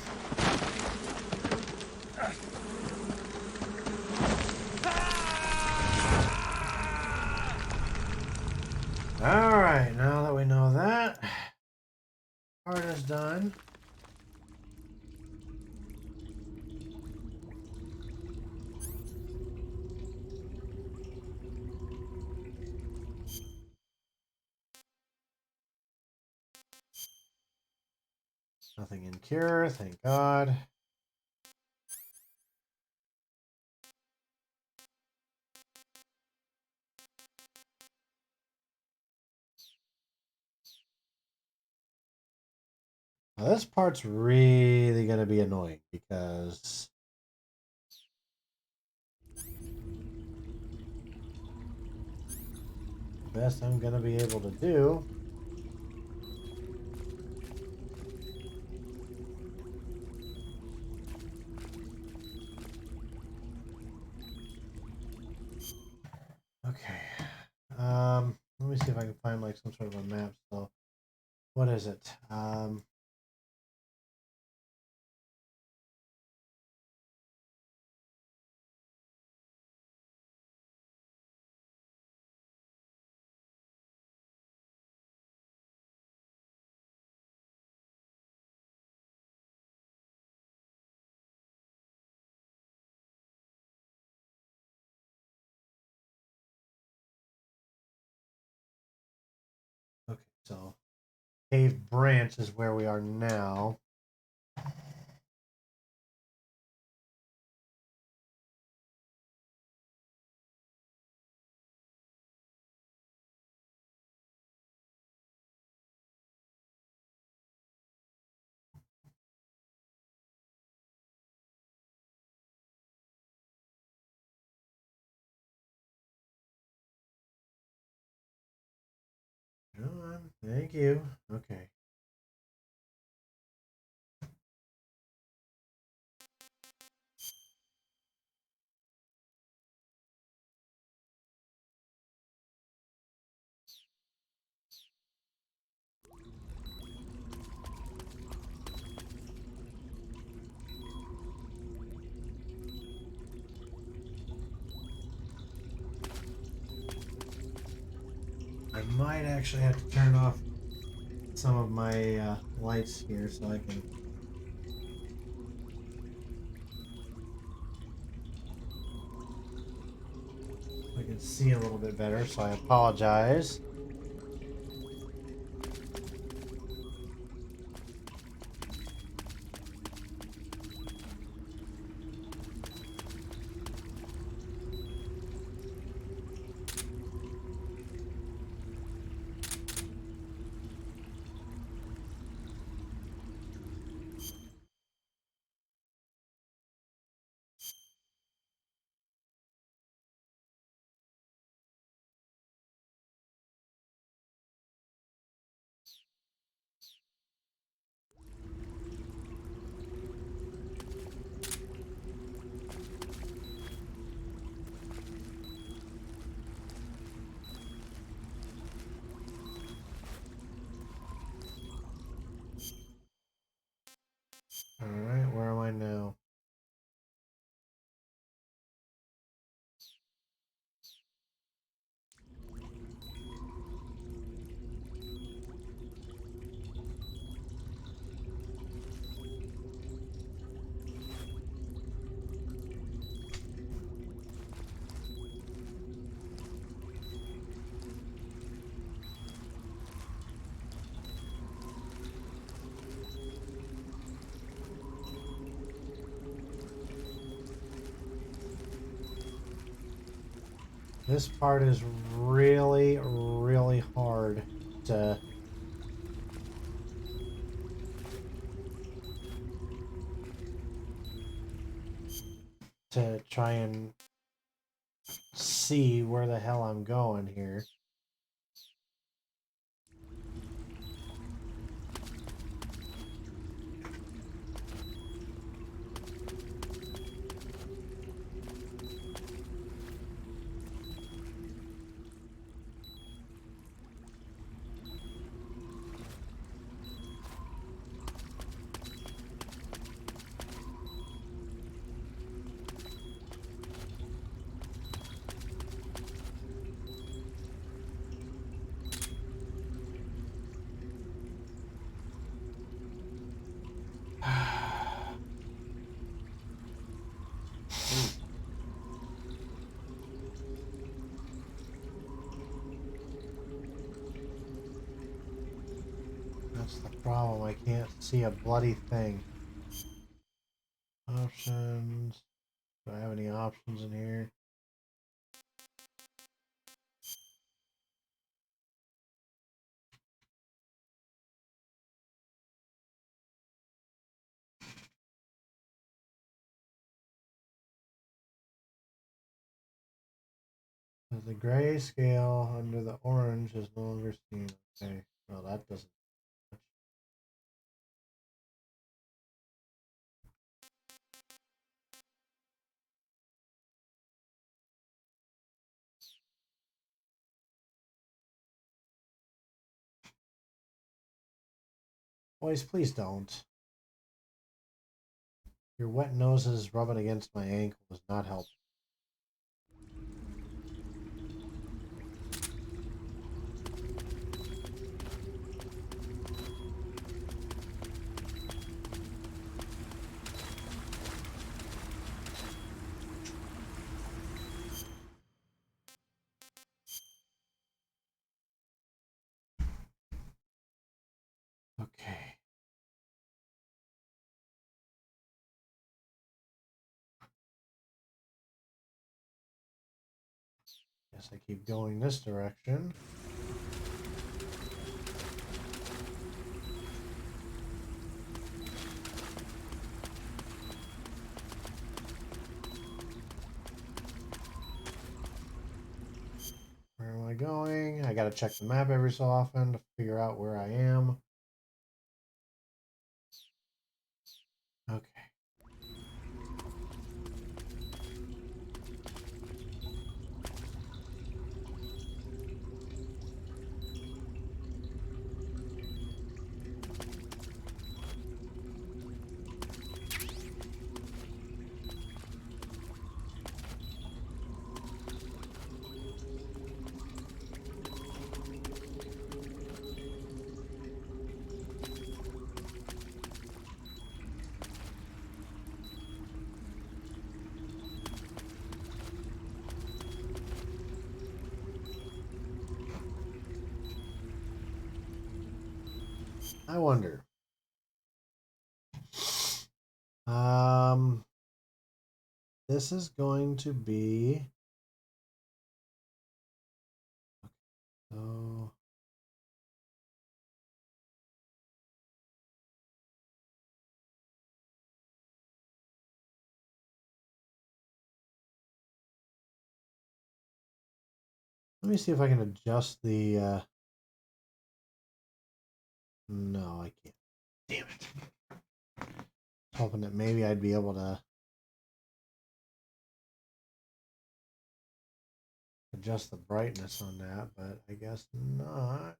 S1: Alright, now that we know that, part is done. Nothing in cure, thank God. Now this part's really going to be annoying because the best I'm going to be able to do okay. Let me see if I can find like some sort of a map. So, what is it? Okay, so Cave Branch is where we are now. John, thank you. Okay. I might actually have to turn off some of my lights here so I can see a little bit better. So I apologize. All right, where am I now? This part is really, really hard to try and see where the hell I'm going here. That's the problem. I can't see a bloody thing. Options. Do I have any options in here? The gray scale under the orange is no longer seen. Okay. Well, that doesn't. Boys, please don't. Your wet noses rubbing against my ankle does not help. Okay. Guess I keep going this direction. Where am I going? I gotta check the map every so often to figure out where I am. Okay. I wonder. This is going to be. So. Let me see if I can adjust the. No, I can't. Damn it. Hoping that maybe I'd be able to adjust the brightness on that, but I guess not.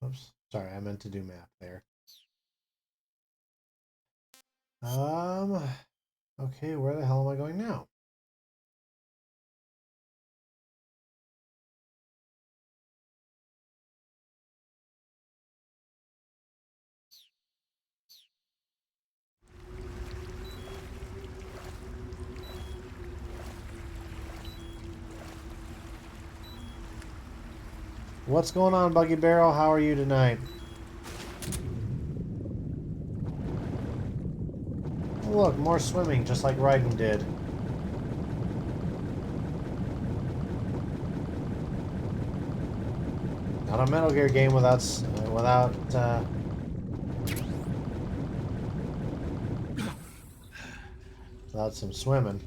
S1: Oops. Sorry, I meant to do math there. Okay, where the hell am I going now? What's going on, Buggy Barrel? How are you tonight? Look, more swimming, just like Raiden did. Not a Metal Gear game without without some swimming.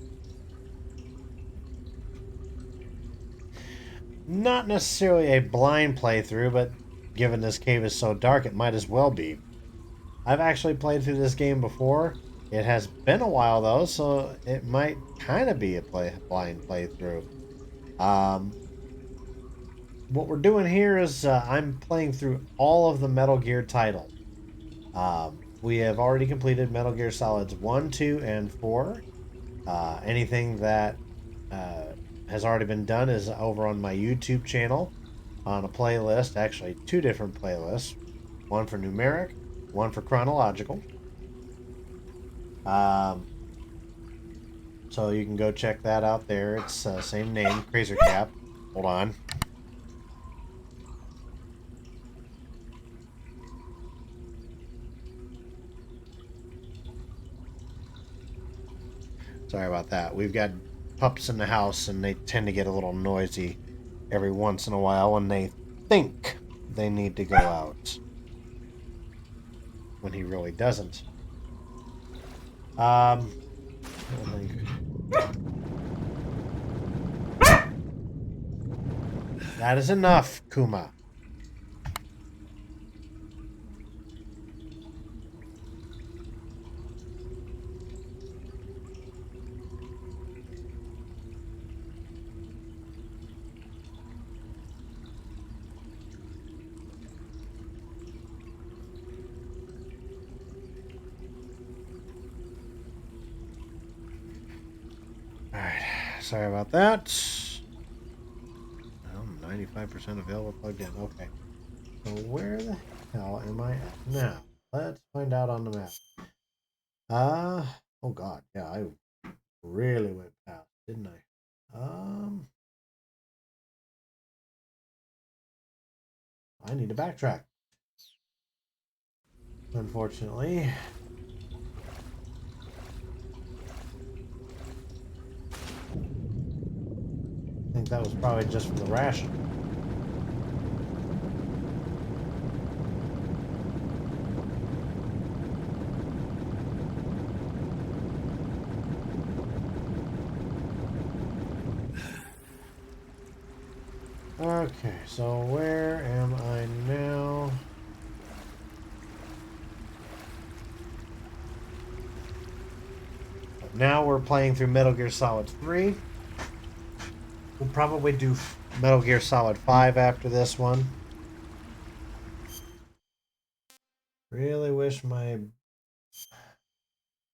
S1: Not necessarily a blind playthrough, but given this cave is so dark, it might as well be. I've actually played through this game before. It has been a while though, so it might kind of be a blind playthrough. Um, what we're doing here is I'm playing through all of the Metal Gear titles. We have already completed Metal Gear Solids 1, 2, and 4. Anything that uh, has already been done is over on my YouTube channel on a playlist, actually, two different playlists, one for numeric, one for chronological. Um, so you can go check that out there. It's same name, Crazer Cap. Hold on. Sorry about that. We've got pups in the house, and they tend to get a little noisy every once in a while when they think they need to go out, when he really doesn't. Um, that is enough, Kuma. Alright, sorry about that. Well, 95% available plugged in. Okay. So where the hell am I at now? Let's find out on the map. Oh god, yeah, I really went past, didn't I? I need to backtrack. Unfortunately. I think that was probably just from the ration. Okay, so where am I now? Now we're playing through Metal Gear Solid 3. We'll probably do Metal Gear Solid 5 after this one. Really wish my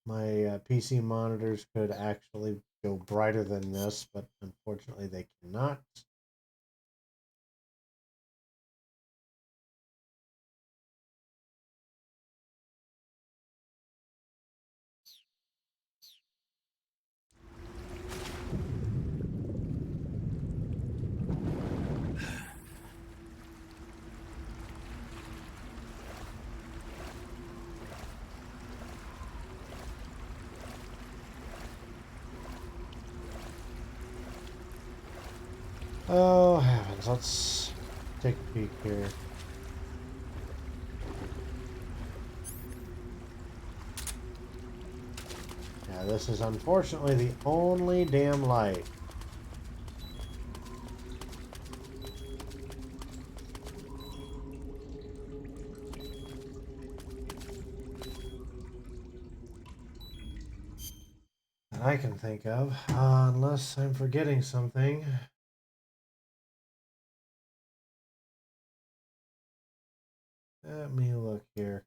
S1: PC monitors could actually go brighter than this, but unfortunately they cannot. Oh heavens, let's take a peek here. Yeah, this is unfortunately the only damn light. That I can think of, unless I'm forgetting something. Let me look here.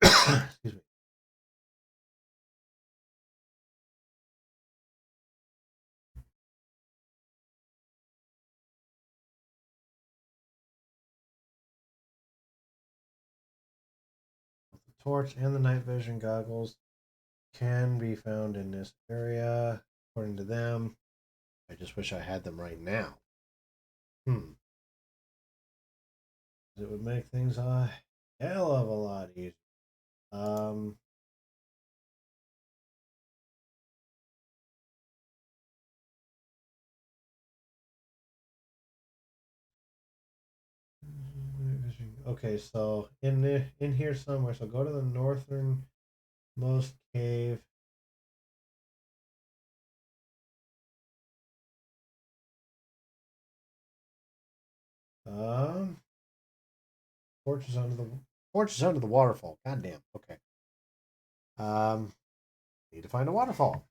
S1: Excuse me. The torch and the night vision goggles can be found in this area, according to them. I just wish I had them right now. It would make things a hell of a lot easier. Um, okay, so in here somewhere. So go to the northernmost cave. Torch is under the waterfall. Goddamn. Okay. Need to find a waterfall.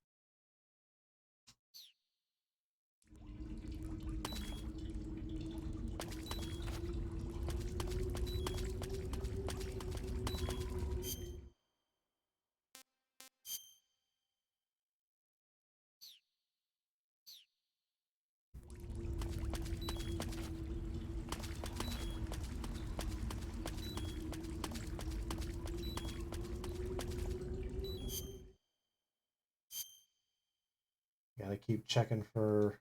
S1: Gotta keep checking for.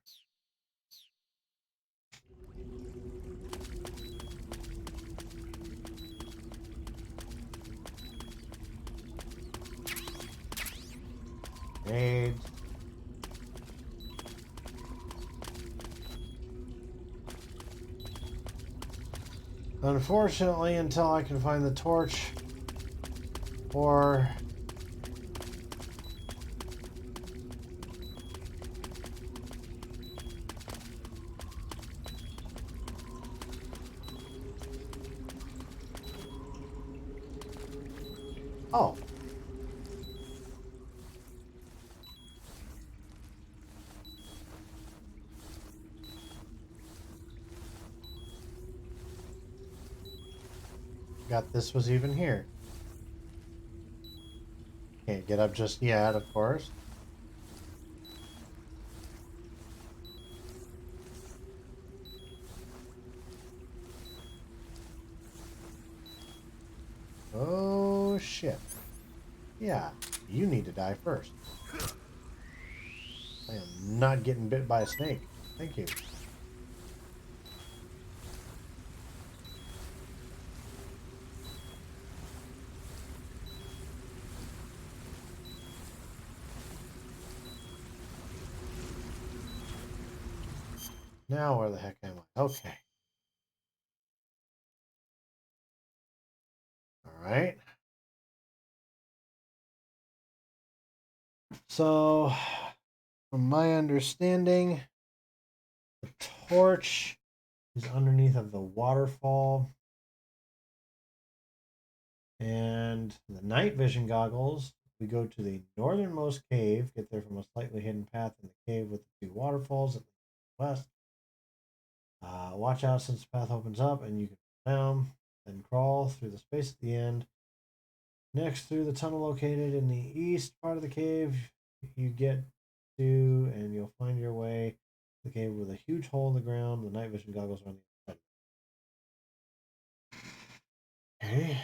S1: Grenades. Unfortunately, until I can find the torch or oh. Got this was even here. Can't get up just yet, of course. Oh shit. Yeah, you need to die first. I am not getting bit by a snake. Thank you. Now where the heck am I? Okay. All right. So, from my understanding, the torch is underneath of the waterfall. And the night vision goggles, we go to the northernmost cave, get there from a slightly hidden path in the cave with the two waterfalls at the west. Watch out since the path opens up and you can fall down, then crawl through the space at the end. Next, through the tunnel located in the east part of the cave, you get to, and you'll find your way to the cave with a huge hole in the ground. The night vision goggles are on the inside. Okay.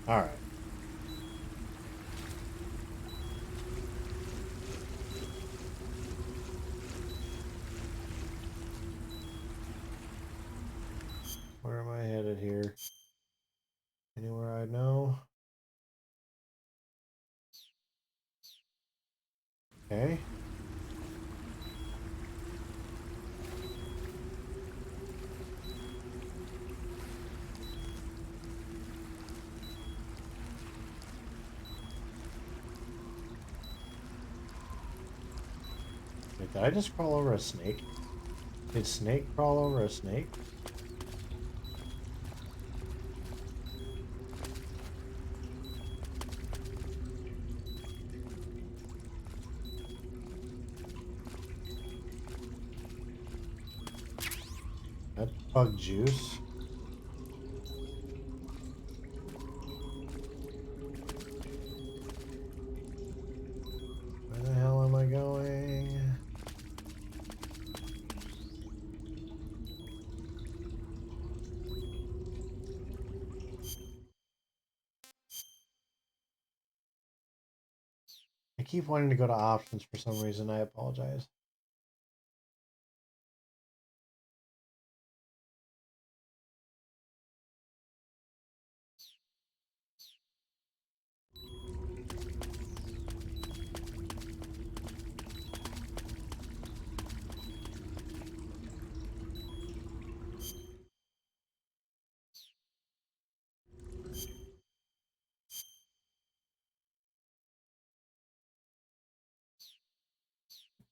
S1: All right. Where am I headed here? Anywhere I know? Okay. Wait, did I just crawl over a snake? Did snake crawl over a snake? That's bug juice. Where the hell am I going? I keep wanting to go to options for some reason. I apologize.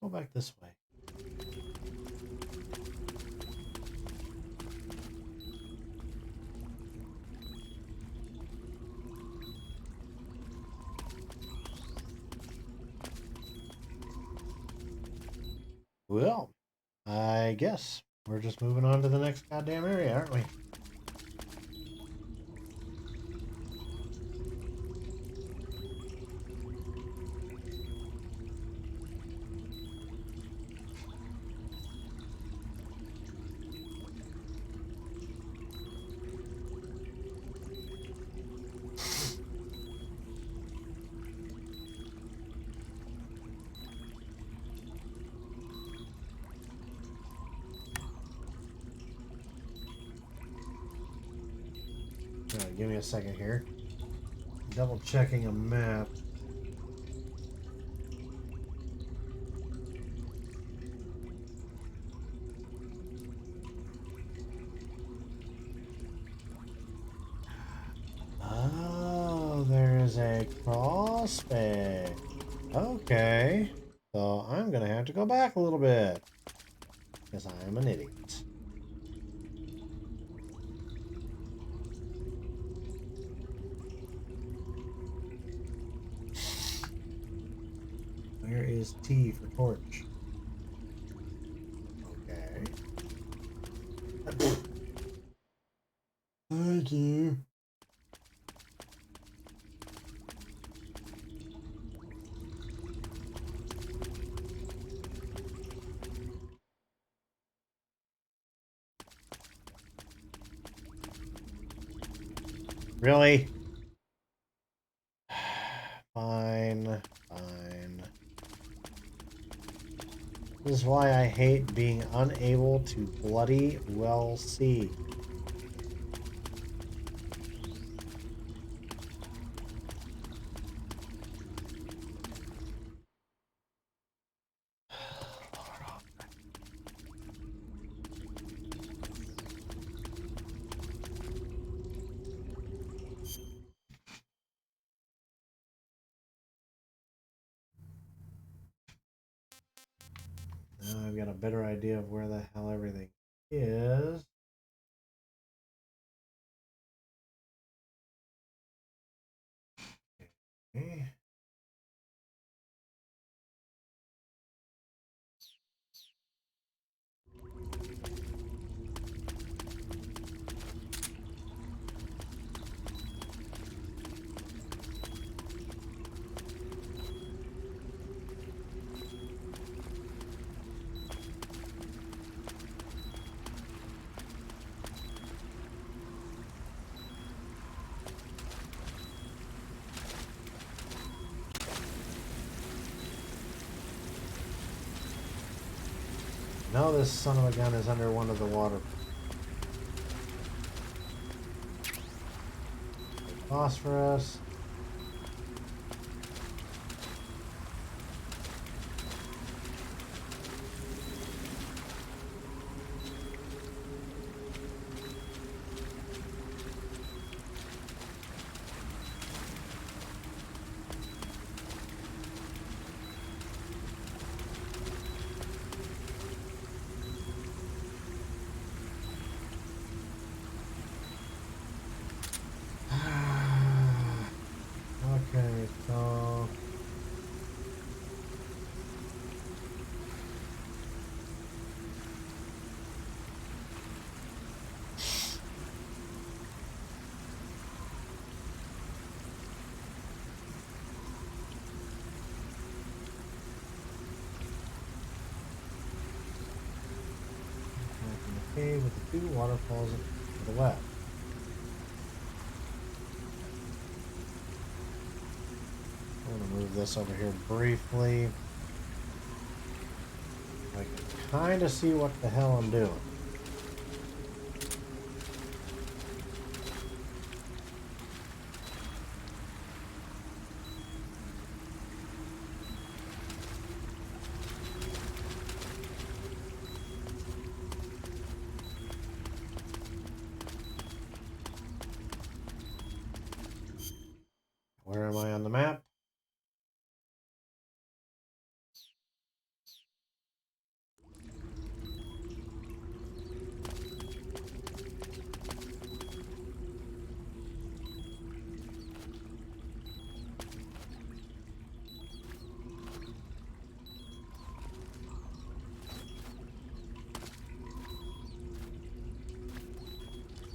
S1: Go back this way. Well, I guess we're just moving on to the next goddamn area, aren't we? Give me a second here. Double checking a map. Oh, there is a crawl space. Okay. So I'm gonna have to go back a little bit. Because I am an idiot. Where is T for torch? Okay. Thank you. Really? Fine. Fine. This is why I hate being unable to bloody well see. Now I've got a better idea of where the hell everything is. Okay. Now this son of a gun is under one of the water. Phosphorus. Okay, so in the cave with the two waterfalls to the left. I'm gonna move this over here briefly. I can kind of see what the hell I'm doing. Where am I on the map?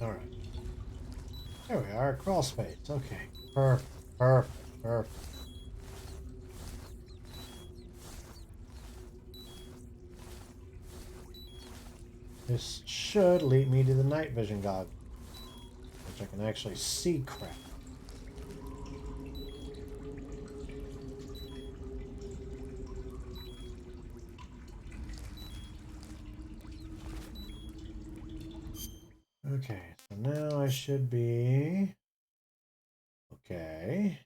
S1: All right. There we are. Crawl space. Okay. Perfect. Perfect. Perfect. This should lead me to the night vision goggles, which I can actually see crap. Okay, so now I should be okay.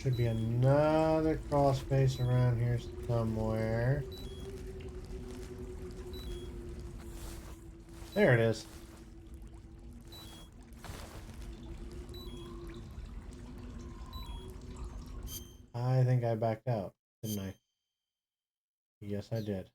S1: Should be another crawl space around here somewhere. There it is. I think I backed out, didn't I? Yes, I did.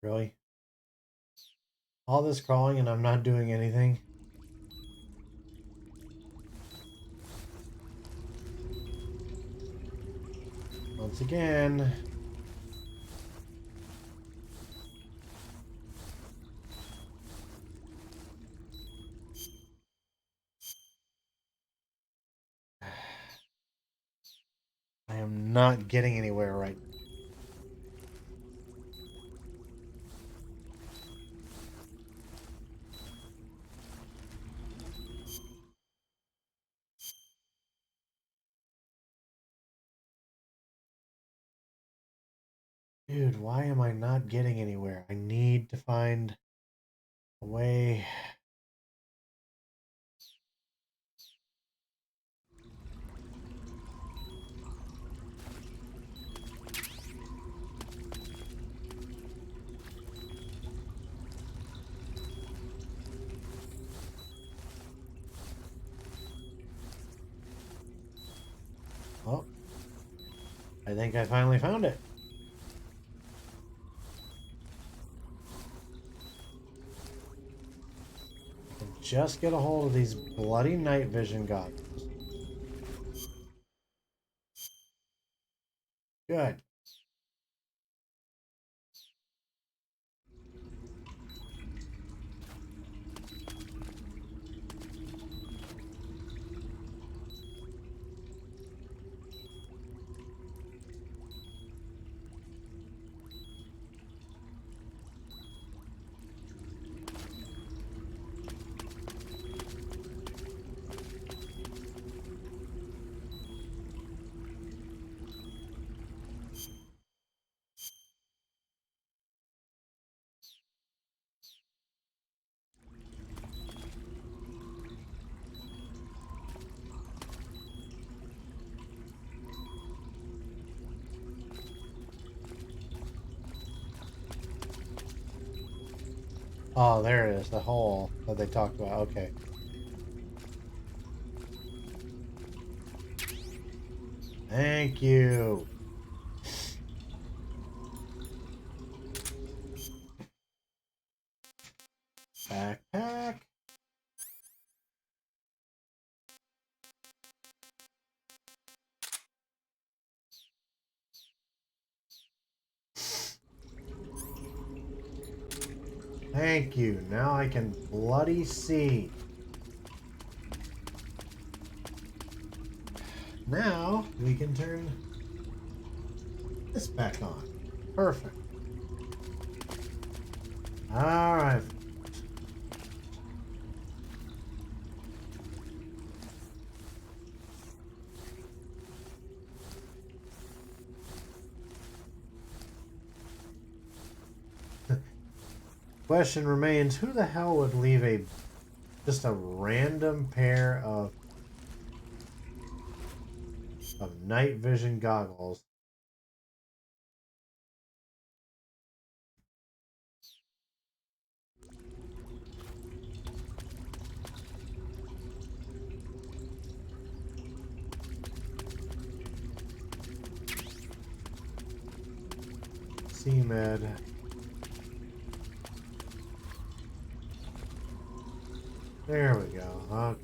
S1: Really? All this crawling and I'm not doing anything? Once again. I am not getting anywhere right now. Dude, why am I not getting anywhere? I need to find a way. Oh, I think I finally found it. Just get a hold of these bloody night vision goggles. Good. Oh, there it is, the hole that they talked about. Okay. Thank you. Backpack. Thank you. Now I can bloody see. Now we can turn this back on. Perfect. All right. Question remains, who the hell would leave just a random pair of night vision goggles? CMed. There we go. Okay.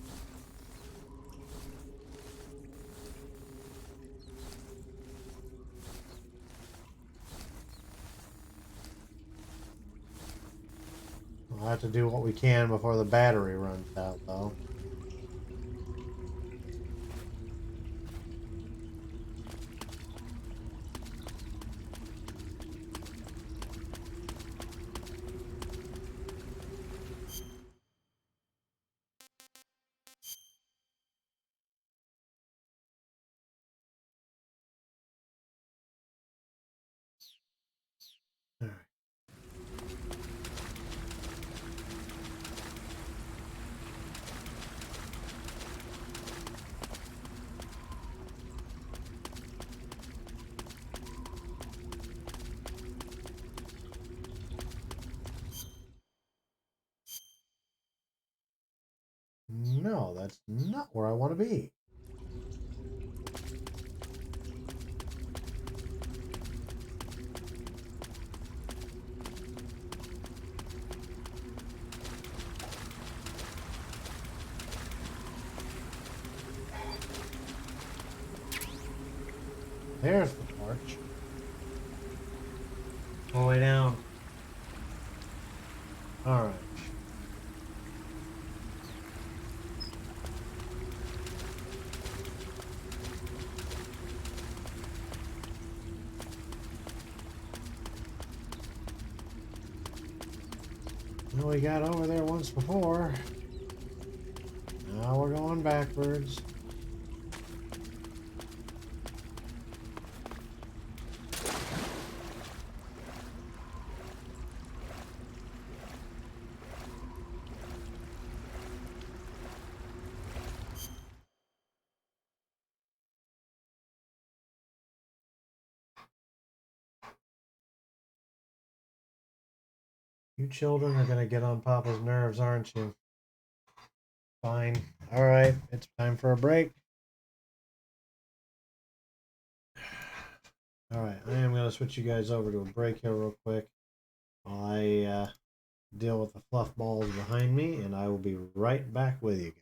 S1: We'll have to do what we can before the battery runs out, though. All right. No, that's not where I want to be. There's the torch. All the way down. All right. Well, we got over there once before. Now we're going backwards. You children are going to get on Papa's nerves, aren't you? Fine. All right, it's time for a break. All right, I am going to switch you guys over to a break here real quick while I deal with the fluff balls behind me, and I will be right back with you.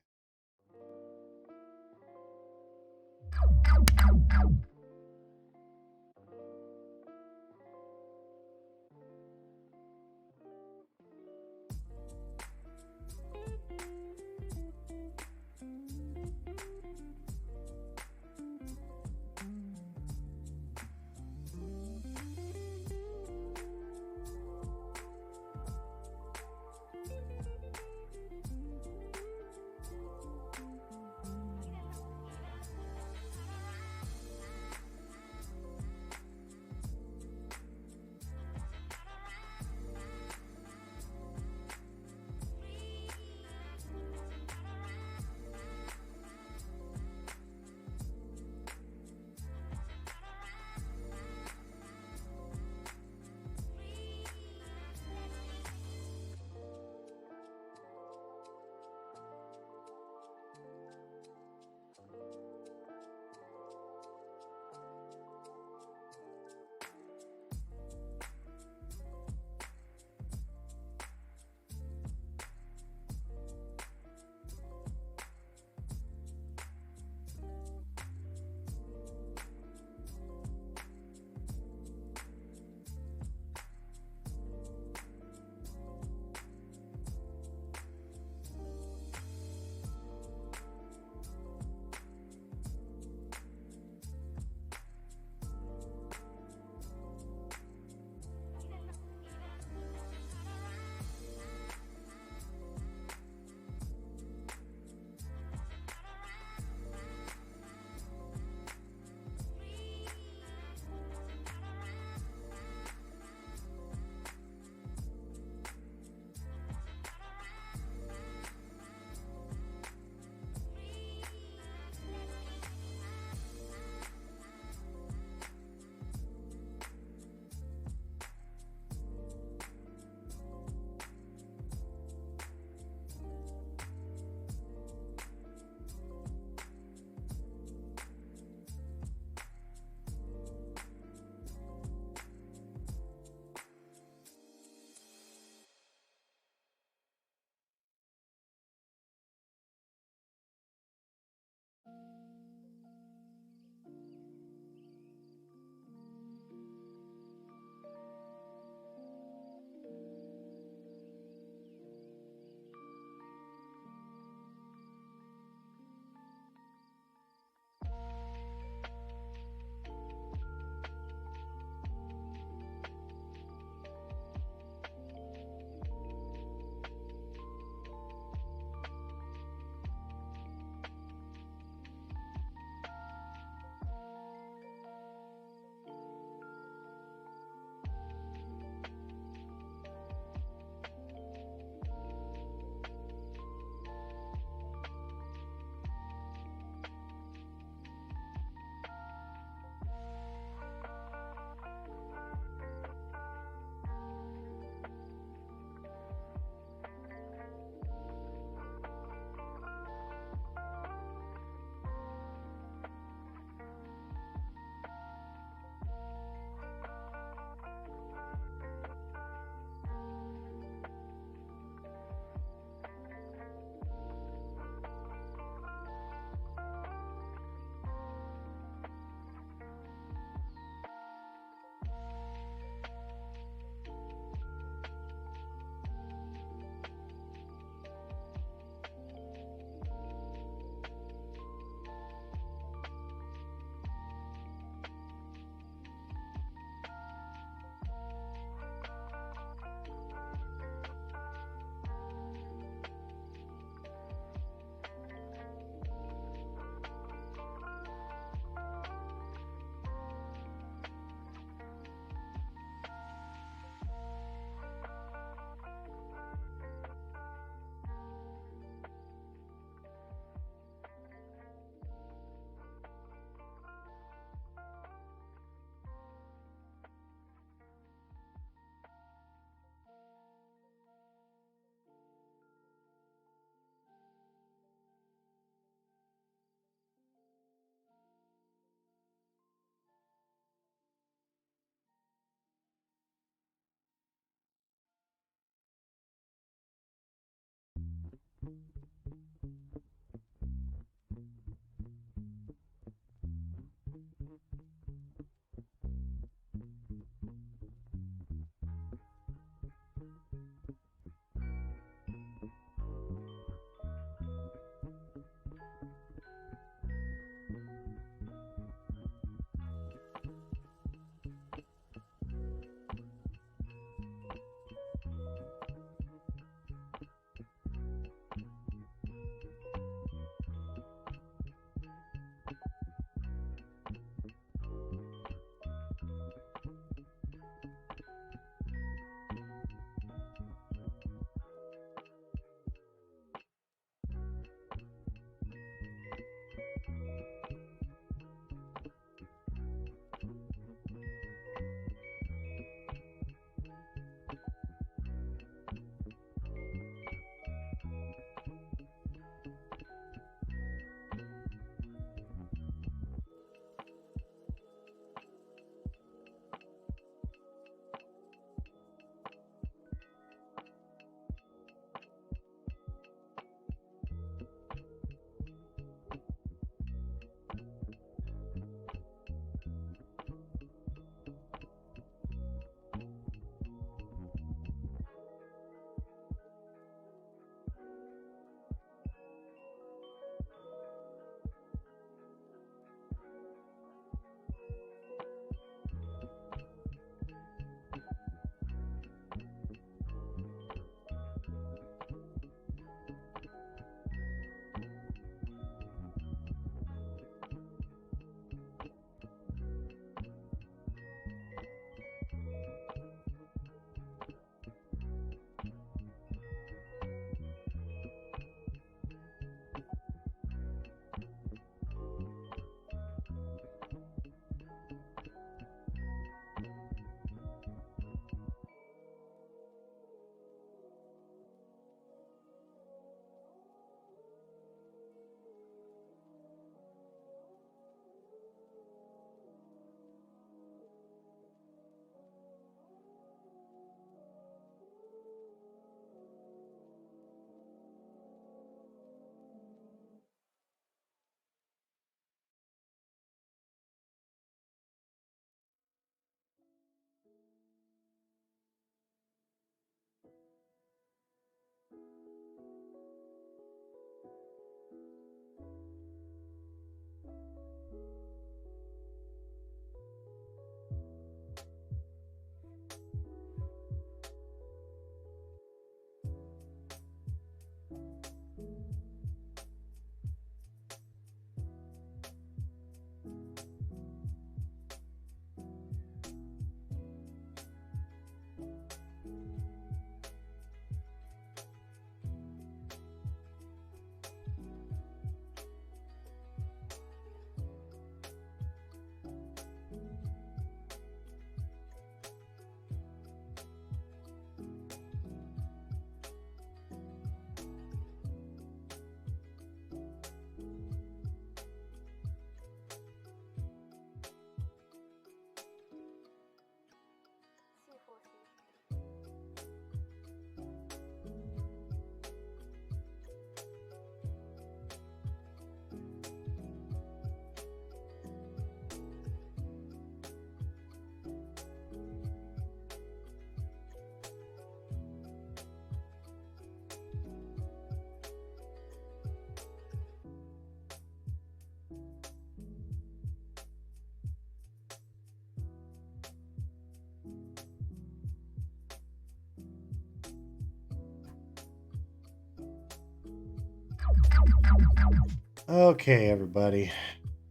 S1: Okay, everybody.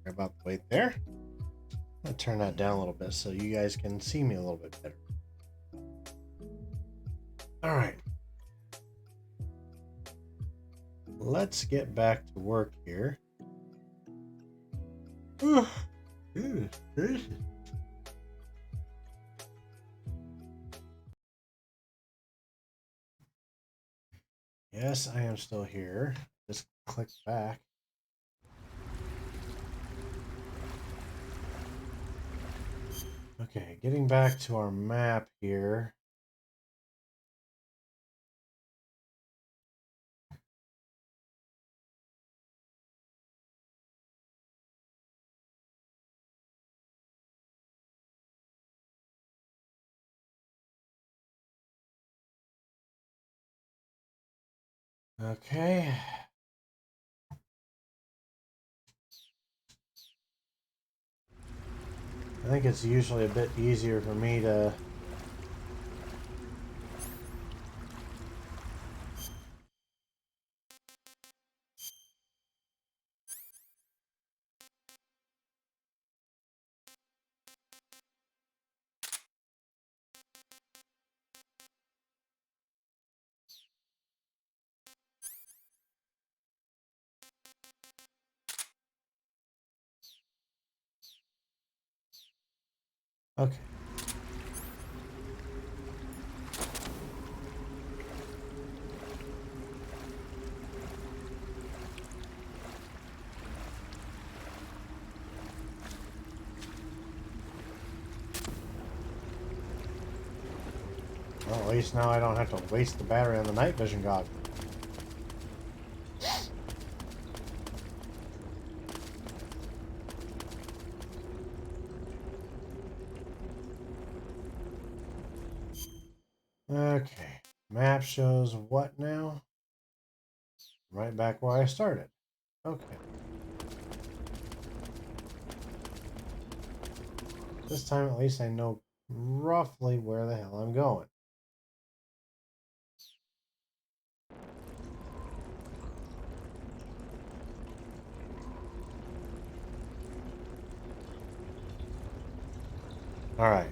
S1: Sorry about the wait there. I'll turn that down a little bit so you guys can see me a little bit better. All right. Let's get back to work here. Yes, I am still here. Just click back. Okay, getting back to our map here. Okay. I think it's usually a bit easier for me to okay. Well, at least now I don't have to waste the battery on the night vision goggles. Okay. Map shows what now? Right back where I started. Okay. This time at least I know roughly where the hell I'm going. All right.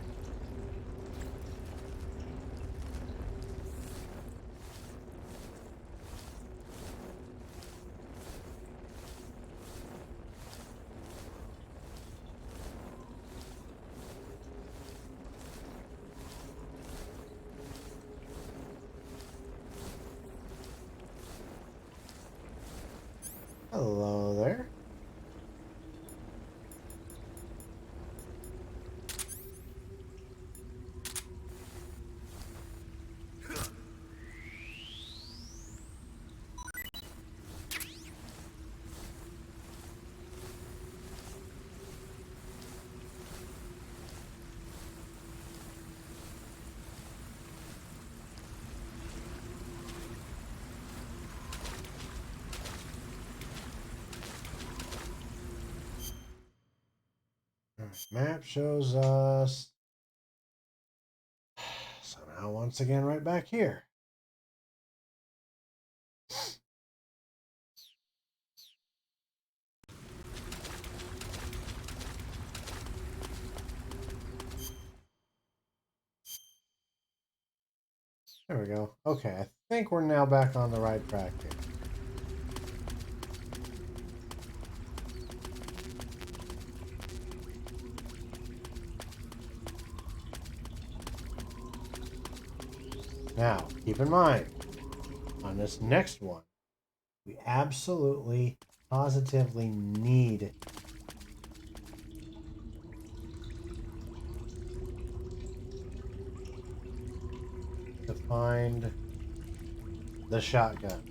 S1: Hello there. Map shows us somehow once again right back here. There we go. Okay, I think we're now back on the right track here. Now, keep in mind, on this next one, we absolutely, positively need to find the shotgun.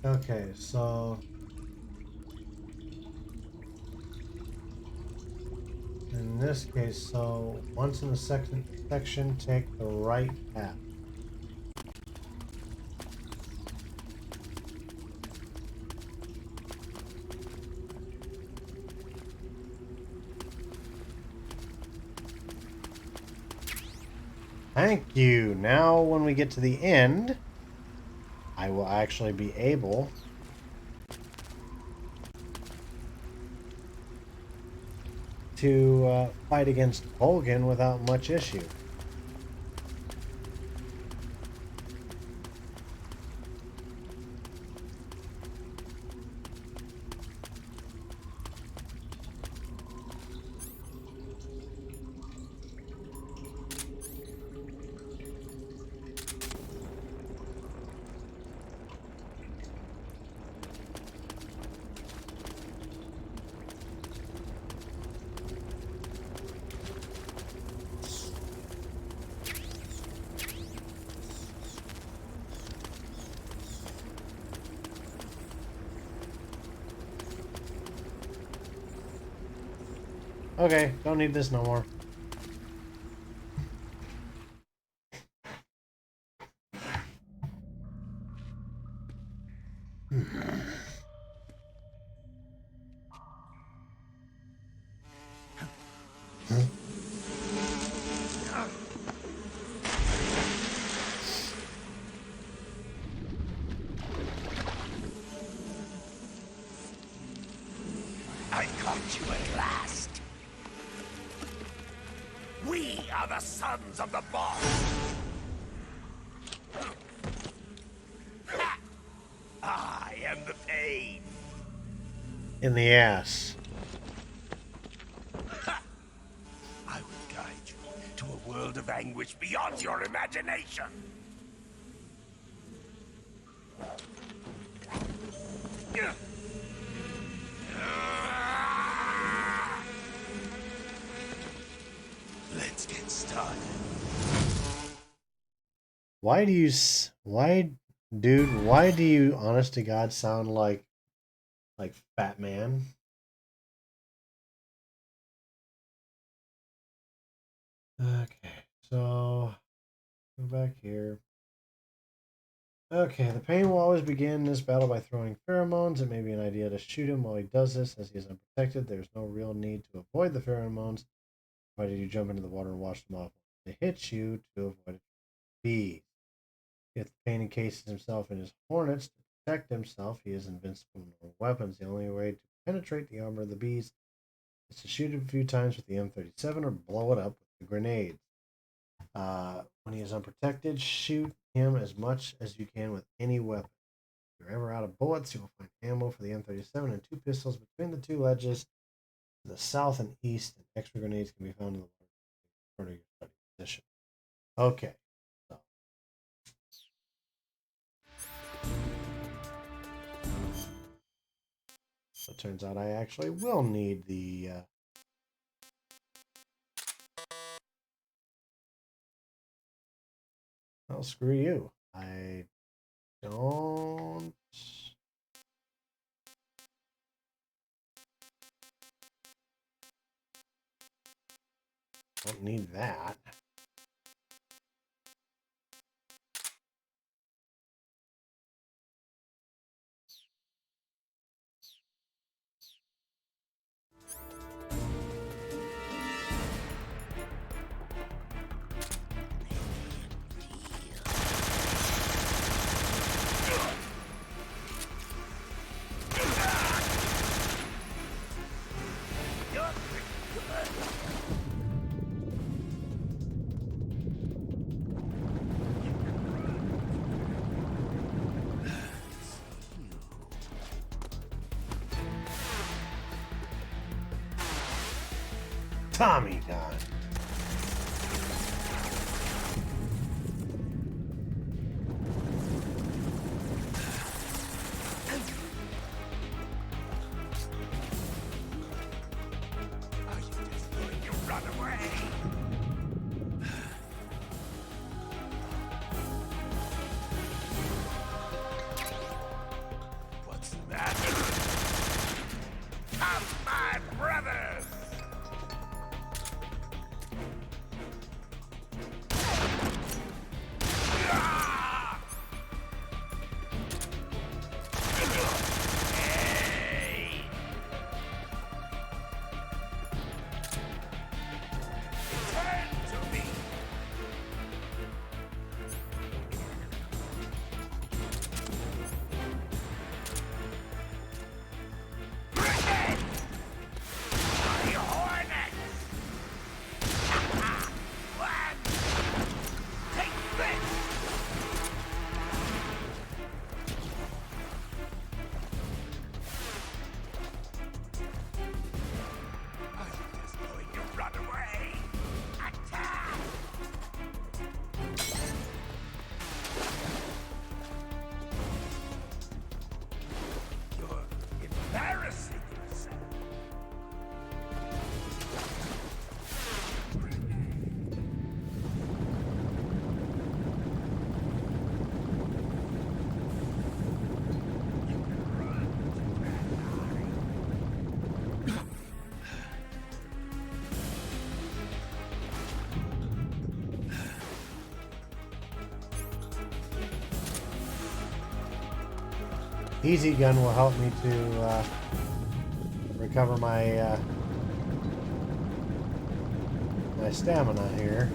S1: Okay, so in this case, so once in the section, take the right path. Thank you. Now, when we get to the end, I will actually be able to fight against Volgin without much issue. Okay, don't need this no more.
S4: I caught you at last. We are the sons of the boss. Ha! I am the pain.
S1: In the ass.
S4: Ha! I will guide you to a world of anguish beyond your imagination. Let's get started.
S1: Why do you, dude, why do you, honest to God, sound like Fat Man? Okay, so go back here. Okay, the pain will always begin this battle by throwing pheromones. It may be an idea to shoot him while he does this, as he is unprotected. There's no real need to avoid the pheromones. Why did you jump into the water and wash them off? They hit you to avoid bees. If the pain encases himself in his hornets to protect himself, he is invincible to normal weapons. The only way to penetrate the armor of the bees is to shoot it a few times with the M37 or blow it up with the grenades. When he is unprotected, shoot him as much as you can with any weapon. If you're ever out of bullets, you will find ammo for the M37 and two pistols between the two ledges to the south and east, and extra grenades can be found in the water in front of your study position. Okay. So it turns out I actually will need the well, screw you. I don't need that. Tommy gun.
S4: Are you just going to run away?
S1: easy gun will help me to recover my my stamina here.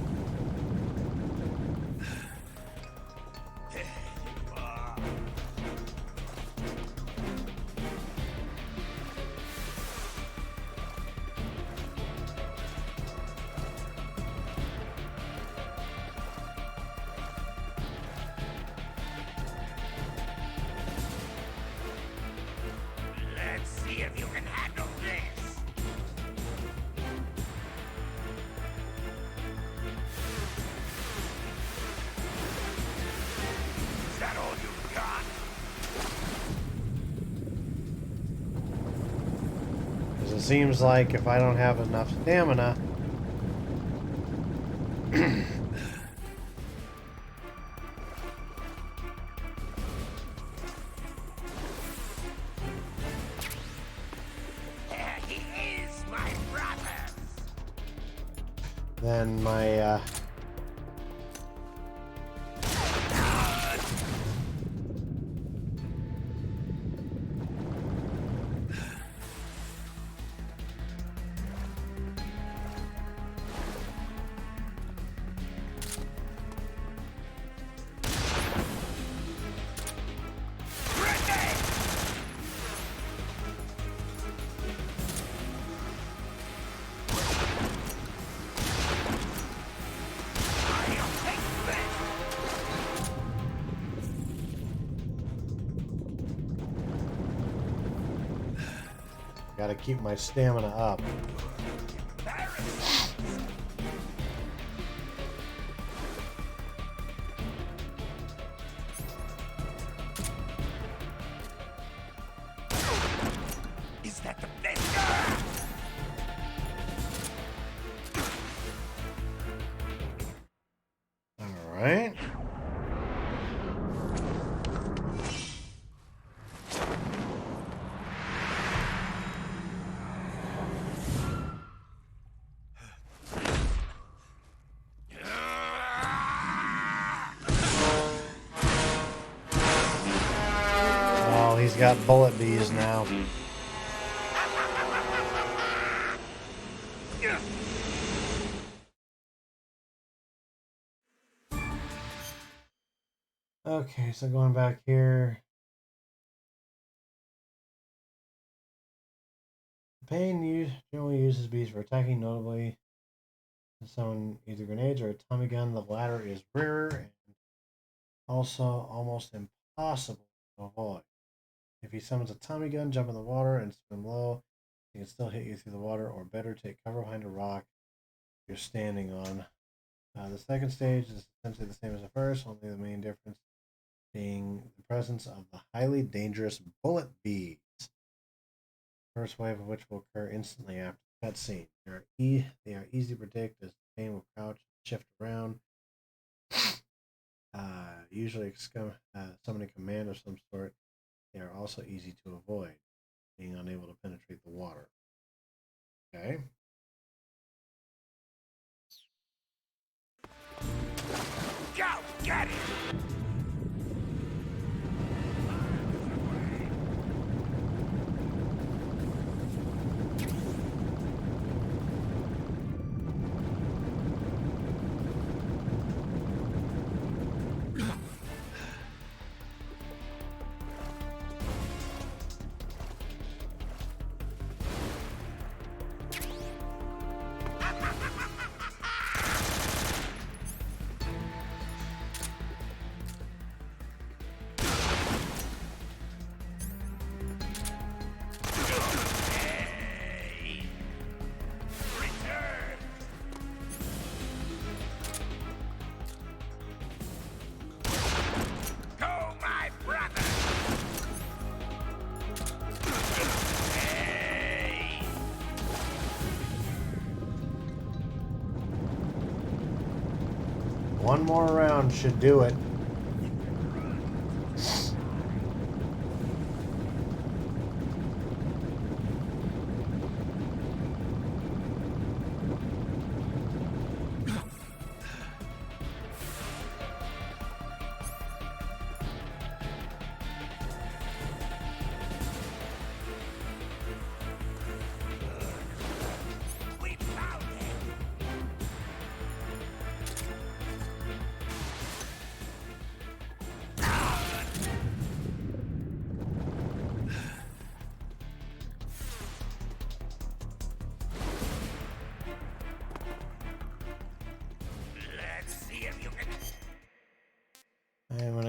S4: Let's see if you can handle this. Is that all you've got?
S1: 'Cause it seems like if I don't have enough stamina,
S4: He is my brother.
S1: then my gotta keep my stamina up.
S4: Is that the best?
S1: All right. Oh, he's got bullet bees now. Okay, so going back here. Pain generally uses bees for attacking, notably summon either grenades or a Tommy gun. The latter is rarer and also almost impossible to avoid. If he summons a Tommy gun, jump in the water and swim low. He can still hit you through the water, or better, take cover behind a rock you're standing on. The second stage is essentially the same as the first, only the main difference being the presence of the highly dangerous bullet bees. First wave of which will occur instantly after the cutscene. They are easy to predict as the pain will crouch and shift around. Usually summoning command of some sort. They are also easy to avoid, being unable to penetrate the water. Okay.
S4: Go, get it!
S1: One more round should do it.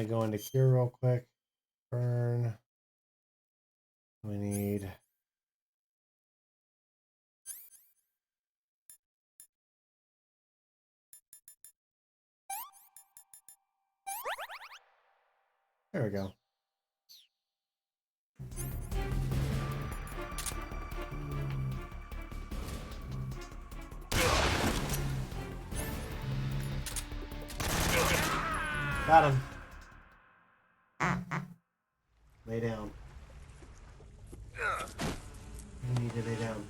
S1: go into cure real quick. Burn. We need... There we go. Got him. Lay down. You need to lay down.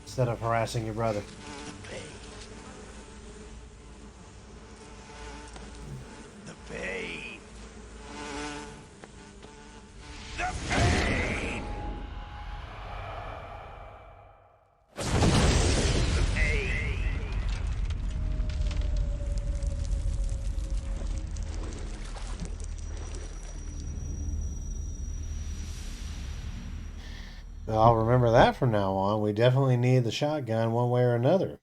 S1: Instead of harassing your brother.
S4: The pain. The pain. The pain.
S1: I'll remember that from now on. We definitely need the shotgun one way or another.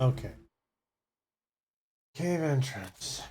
S1: Okay. Cave entrance.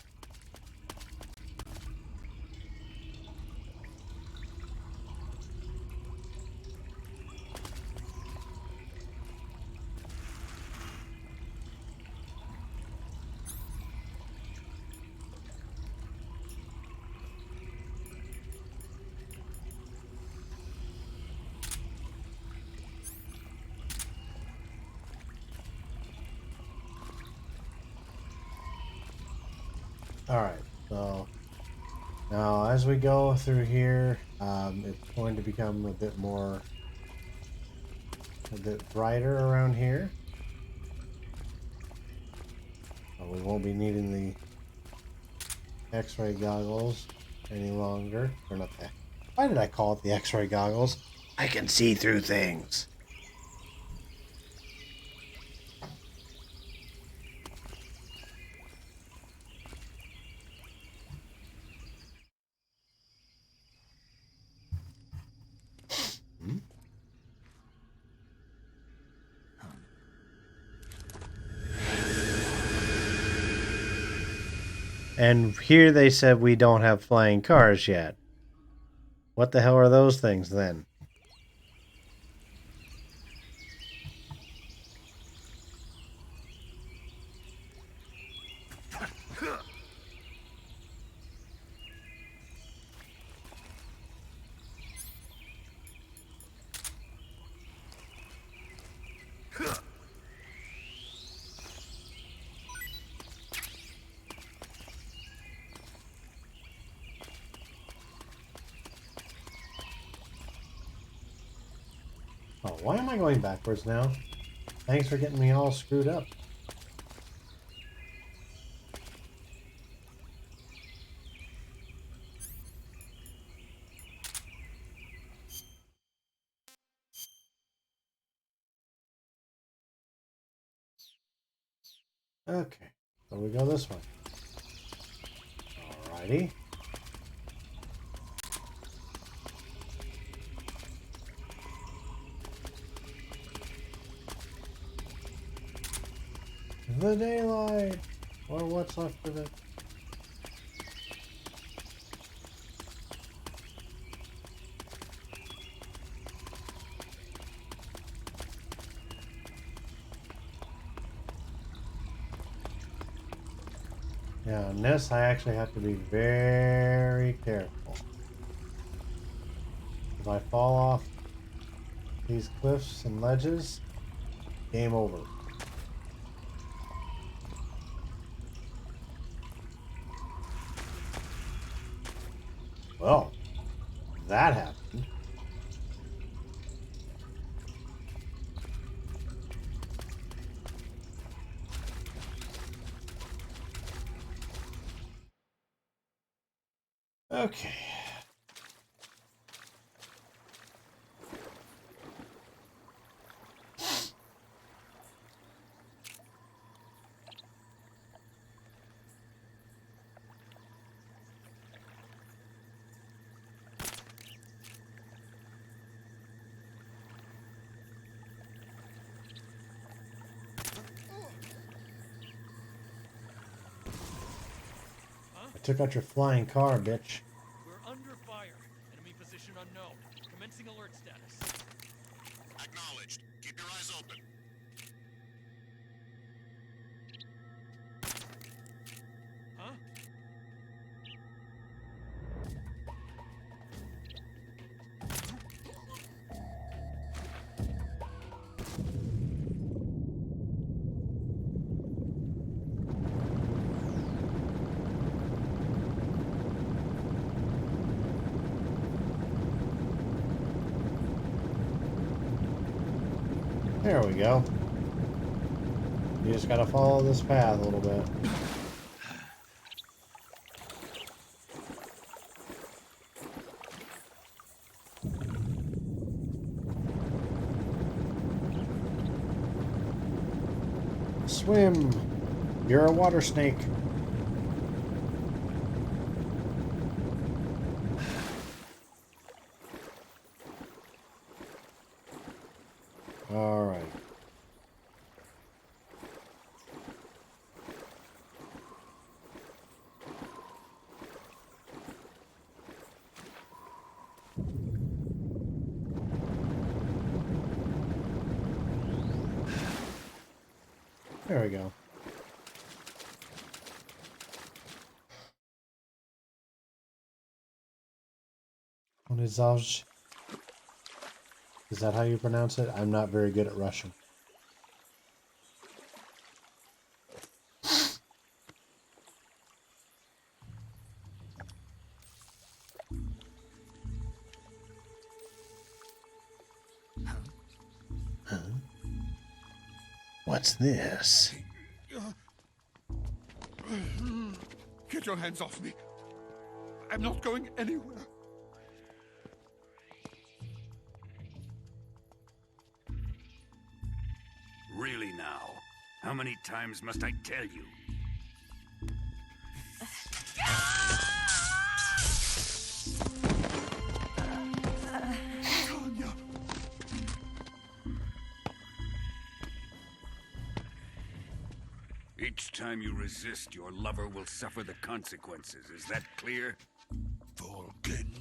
S1: Alright, so now as we go through here, it's going to become a bit brighter around here. We won't be needing the X-ray goggles any longer. Or not that. Why did I call it the X-ray goggles? I can see through things. And here they said we don't have flying cars yet. What the hell are those things then? Oh, why am I going backwards now? Thanks for getting me all screwed up. Okay, so we go this way. Alrighty. The daylight! Or what's left of it. Yeah, on this I actually have to be very careful. If I fall off these cliffs and ledges, game over. Well, that happened. Okay. Took out your flying car, bitch.
S3: We're under fire. Enemy position unknown. Commencing alert status.
S5: Acknowledged. Keep your eyes open.
S3: Huh?
S1: There we go. You just gotta follow this path a little bit. Swim! You're a water snake. All right. There we go. Onizaj. Is that how you pronounce it? I'm not very good at Russian. Huh? What's this?
S4: Get your hands off me. I'm not going anywhere.
S5: Really now? How many times must I tell you?
S4: Tanya.
S5: Each time you resist, your lover will suffer the consequences. Is that clear?
S4: Vulcan.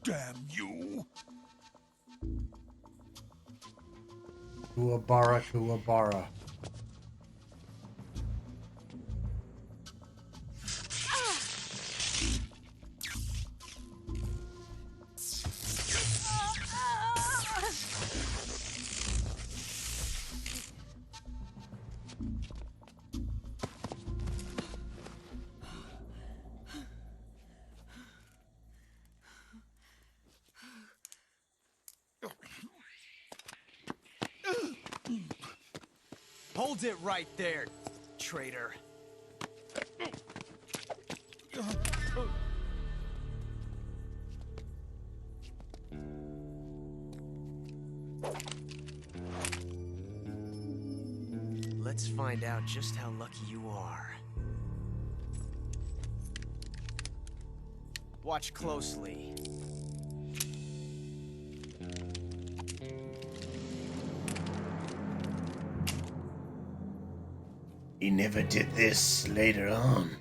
S4: Damn you.
S1: Kuwabara, Kuwabara.
S3: Hold it right there, traitor. Let's find out just how lucky you are. Watch closely.
S1: He never did this later on.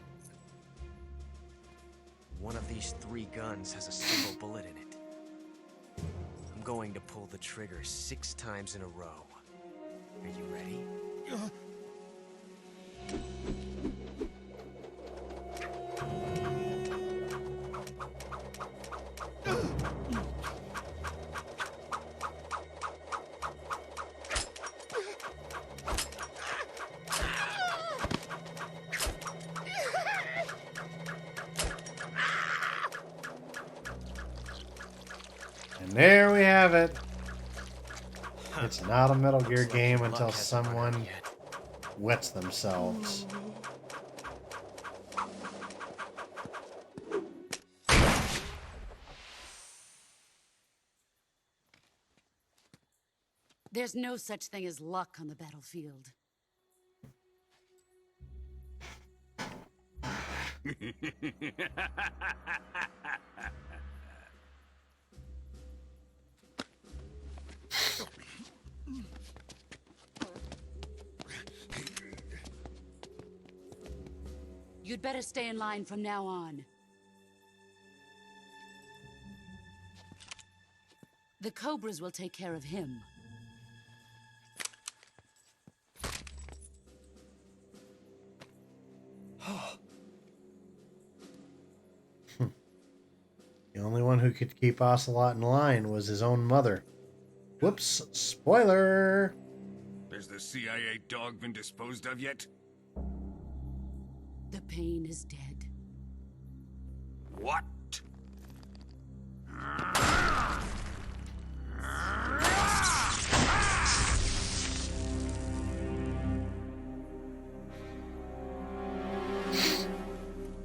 S3: One of these 3 guns has a single bullet in it. I'm going to pull the trigger 6 times in a row. Are you ready?
S1: And there we have it. It's not a Metal Gear
S3: Looks like
S1: game
S3: your luck
S1: until
S3: hasn't run out
S1: someone
S3: yet.
S1: wets themselves.
S6: There's no such thing as luck on the battlefield. You'd better stay in line from now on. The Cobras will take care of him.
S1: The only one who could keep Ocelot in line was his own mother. Whoops, spoiler!
S5: Has the CIA dog been disposed of yet?
S6: The pain is dead.
S5: What?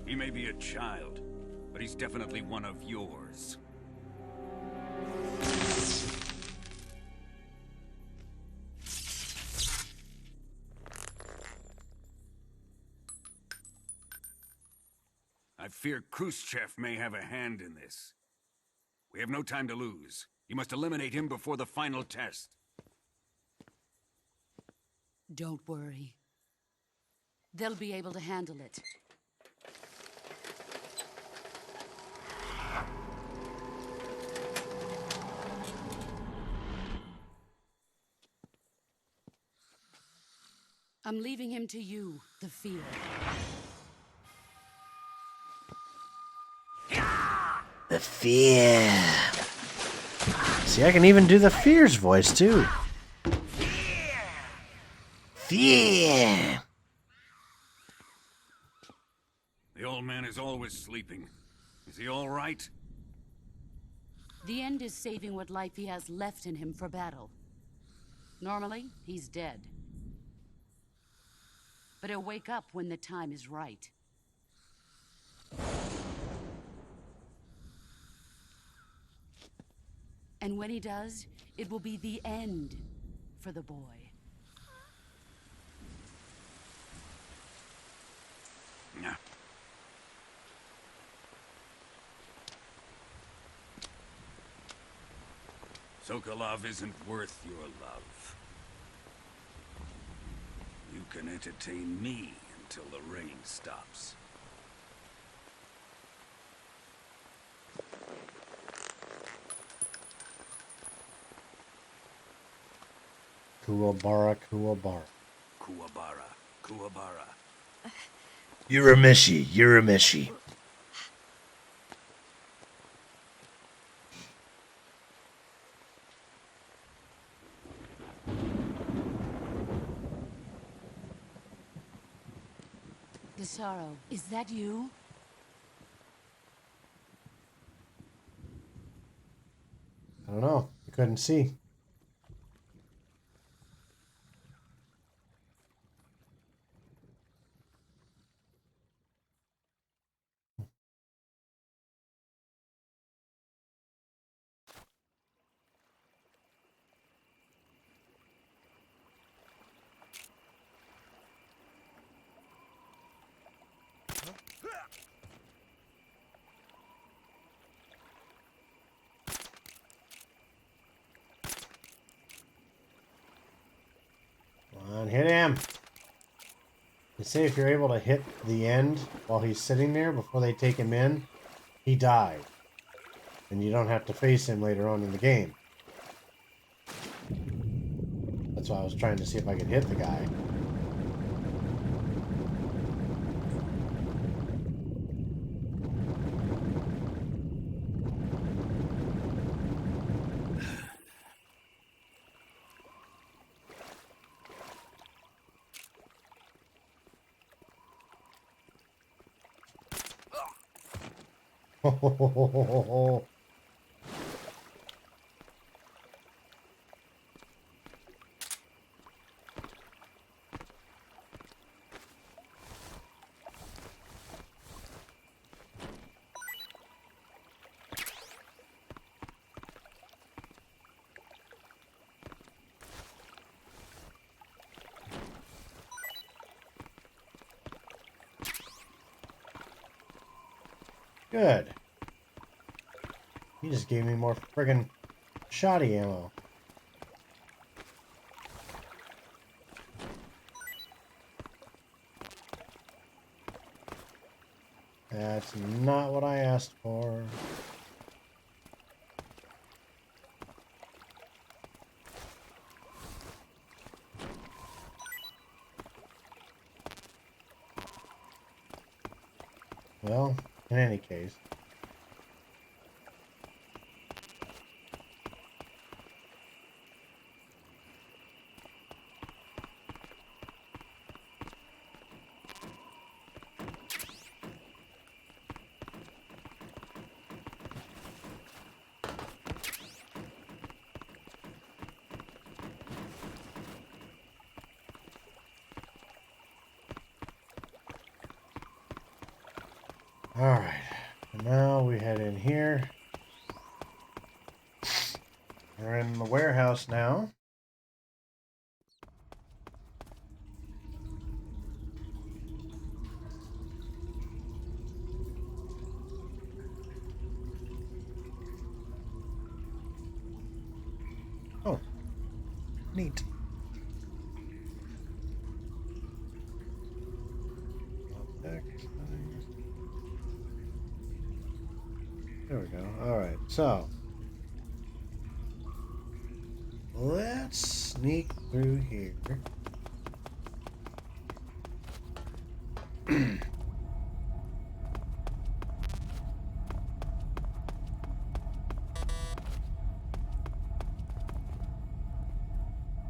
S5: He may be a child, but he's definitely one of yours. I fear Khrushchev may have a hand in this. We have no time to lose. You must eliminate him before the final test.
S6: Don't worry. They'll be able to handle it. I'm leaving him to you, the field.
S1: The fear. See, I can even do the fear's voice, too. Fear.
S5: The old man is always sleeping. Is he all right?
S6: The end is saving what life he has left in him for battle. Normally, he's dead. But he'll wake up when the time is right. And when he does, it will be the end for the boy.
S5: Nah. Sokolov isn't worth your love. You can entertain me until the rain stops.
S1: Kuwabara, Kuwabara.
S5: Kuwabara, Kuwabara.
S1: Uramishi, Uramishi.
S6: Gasaro, is that you?
S1: I don't know. I couldn't see. Come on, hit him. They say if you're able to hit the end while he's sitting there before they take him in, he died. And you don't have to face him later on in the game. That's why I was trying to see if I could hit the guy. Good. He just gave me more friggin' shoddy ammo. That's not what I asked for. Well, in any case. Alright, now we head in here. We're in the warehouse now. Oh, neat. Object settings. There we go. Alright, so let's sneak through here.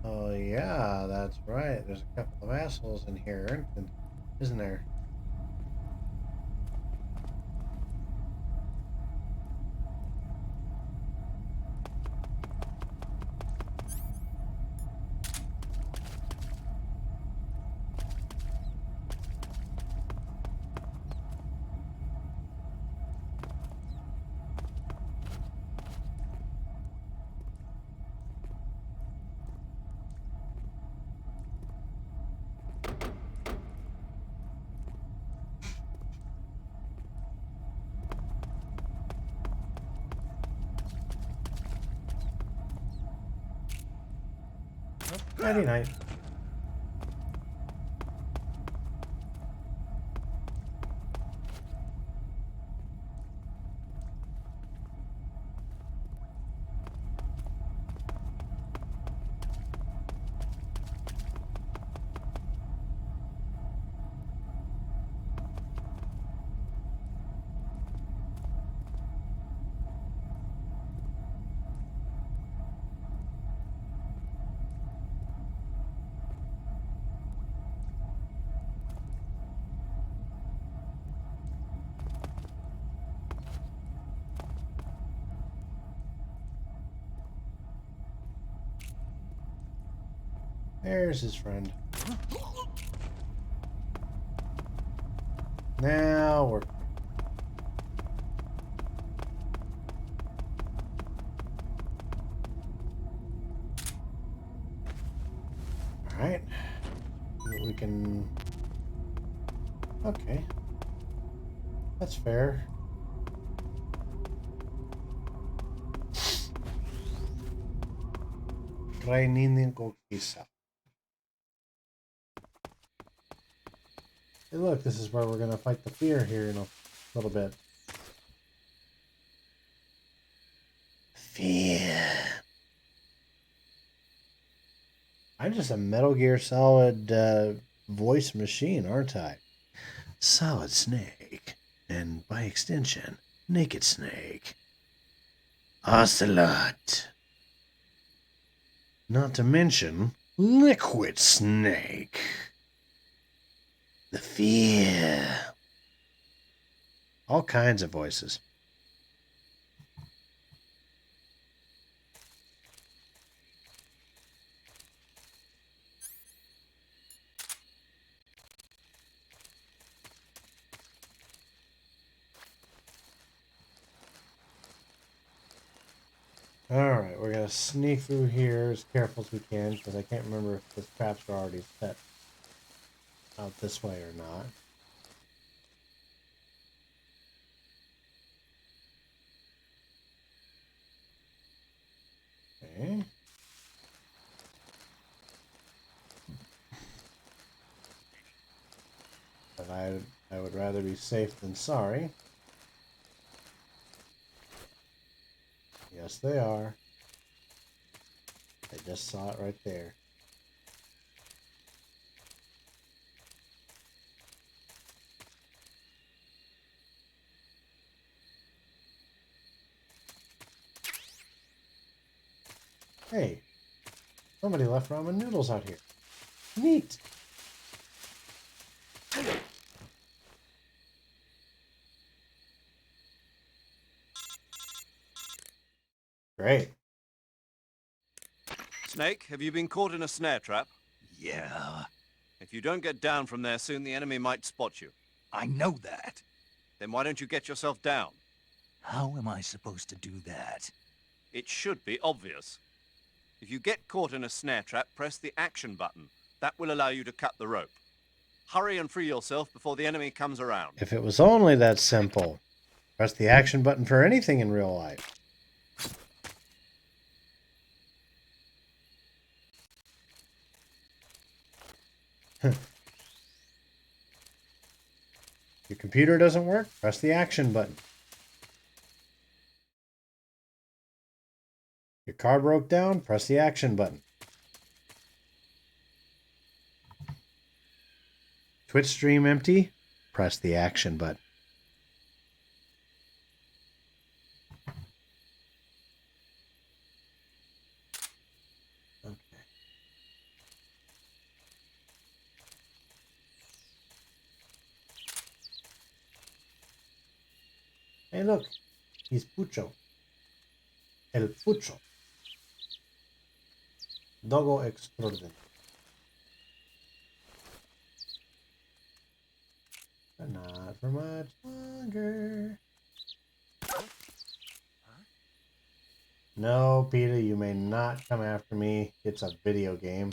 S1: Oh yeah, that's right. There's a couple of assholes in here, isn't there? Nighty night. There's his friend. Now we're... Alright. We can... Okay. That's fair. Training Kokisa. Hey look, this is where we're gonna fight the fear here in a little bit. Fear. I'm just a Metal Gear Solid voice machine, aren't I? Solid Snake. And by extension, Naked Snake. Ocelot. Not to mention, Liquid Snake. The fear. All kinds of voices. Alright, we're going to sneak through here as careful as we can, because I can't remember if the traps are already set out this way or not. Okay. But I would would rather be safe than sorry. Yes, they are. I just saw it right there. Hey, somebody left ramen noodles out here. Neat. Great.
S7: Snake, have you been caught in a snare trap?
S4: Yeah,
S7: If you don't get down from there soon, the enemy might spot you.
S4: I know that.
S7: Then why don't you get yourself down?
S4: How am I supposed to do that?
S7: It should be obvious. If you get caught in a snare trap, press the action button. That will allow you to cut the rope. Hurry and free yourself before the enemy comes around.
S1: If it was only that simple. Press the action button for anything in real life. Your computer doesn't work? Press the action button. Your car broke down? Press the action button. Twitch stream empty? Press the action button. Okay. Hey, look. He's Pucho. El Pucho. Dogo extraordinaire. But not for much longer. No, Peter, you may not come after me. It's a video game.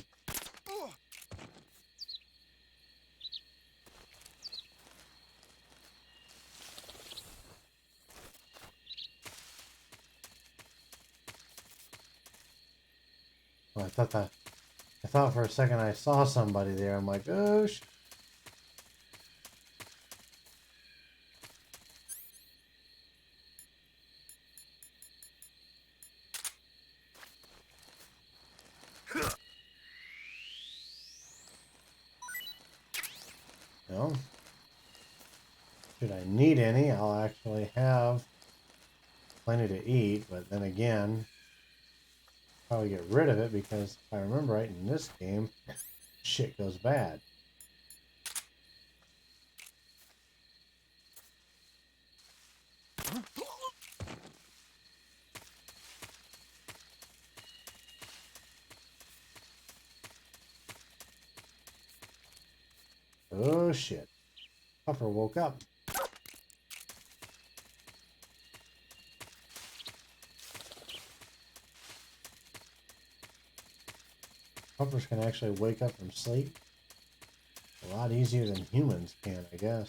S1: Well, I thought for a second I saw somebody there. I'm like, oh shit. Well, should I need any, I'll actually have plenty to eat, but then again, probably get rid of it because if I remember right, in this game, shit goes bad. Oh shit. Puffer woke up. Puffers can actually wake up from sleep a lot easier than humans can, I guess.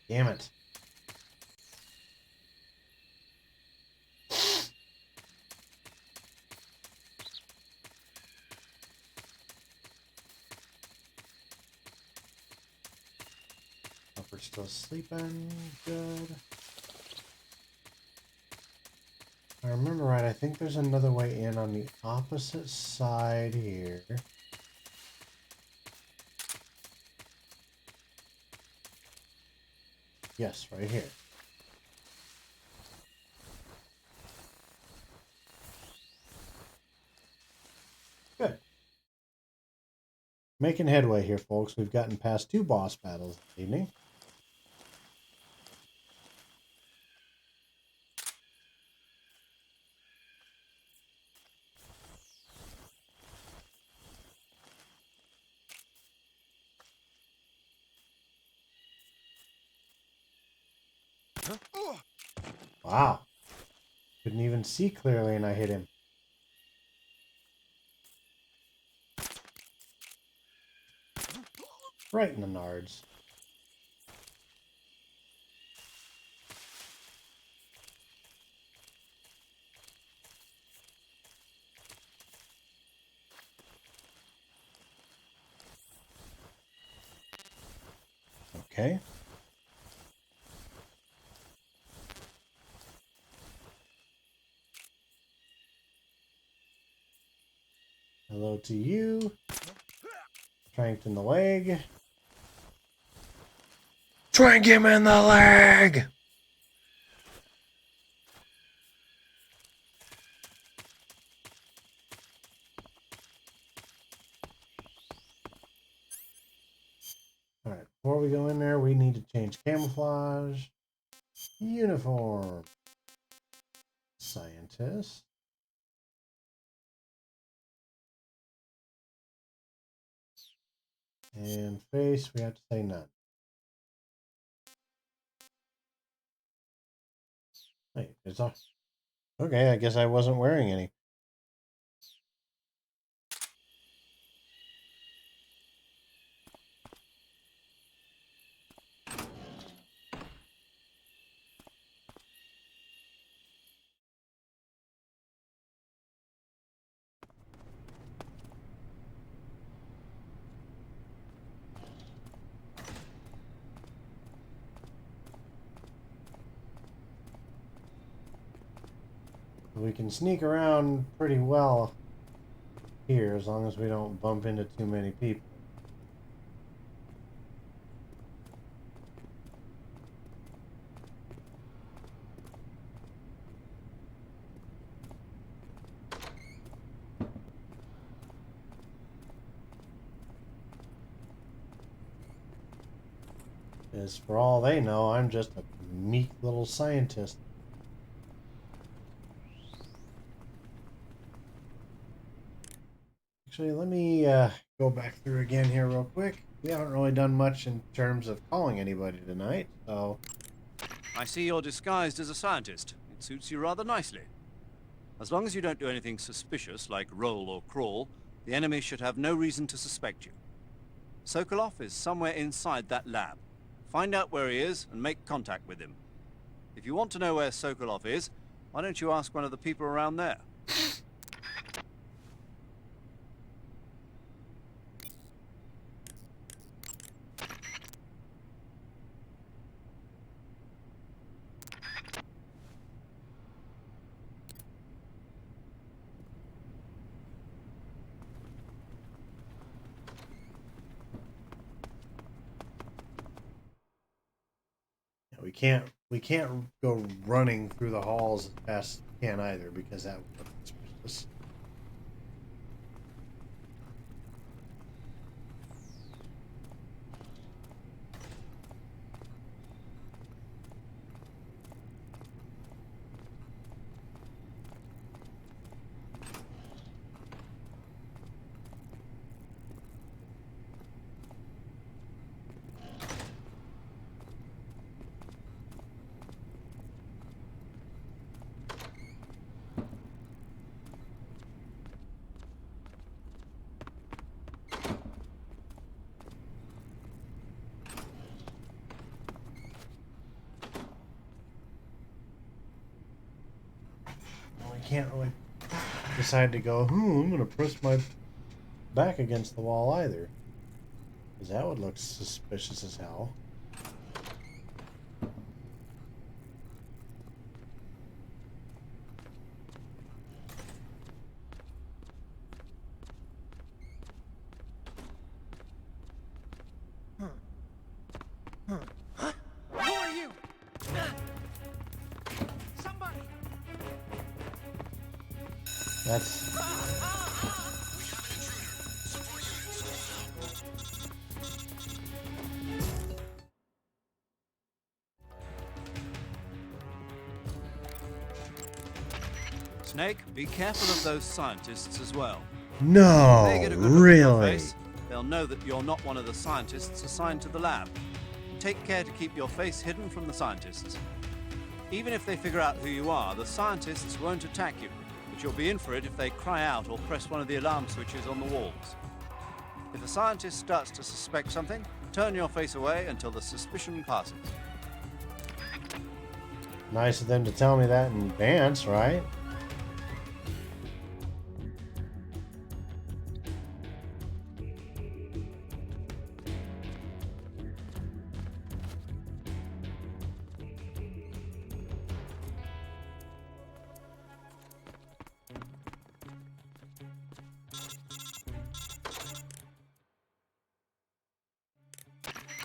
S1: Damn it. Puffer's still sleeping. Good. If I remember right, I think there's another way in on the opposite side here. Yes, right here. Good. Making headway here, folks. We've gotten past 2 boss battles this evening. Wow. Couldn't even see clearly and I hit him. Right in the nards. Okay. Hello to you. Strength in the leg. Drink him in the leg! Alright, before we go in there, we need to change camouflage. Uniform. Scientist. And face, we have to say none. Wait, it's off. Okay, I guess I wasn't wearing any. We can sneak around pretty well here as long as we don't bump into too many people. As for all they know, I'm just a meek little scientist. Actually, let me go back through again here real quick. We haven't really done much in terms of calling anybody tonight, so...
S7: I see you're disguised as a scientist. It suits you rather nicely. As long as you don't do anything suspicious, like roll or crawl, the enemy should have no reason to suspect you. Sokolov is somewhere inside that lab. Find out where he is and make contact with him. If you want to know where Sokolov is, why don't you ask one of the people around there?
S1: We can't go running through the halls as fast as we can either, because that would look suspicious. Can't really decide to go, I'm gonna press my back against the wall either, because that would look suspicious as hell.
S3: Who are you? Somebody!
S1: That's...
S7: Snake, be careful of those scientists as well.
S1: No,
S7: If they get a good look at your
S1: really?
S7: face, they'll know that you're not one of the scientists assigned to the lab. Take care to keep your face hidden from the scientists. Even if they figure out who you are, the scientists won't attack you, but you'll be in for it if they cry out or press one of the alarm switches on the walls. If a scientist starts to suspect something, turn your face away until the suspicion passes.
S1: Nice of them to tell me that in advance, right?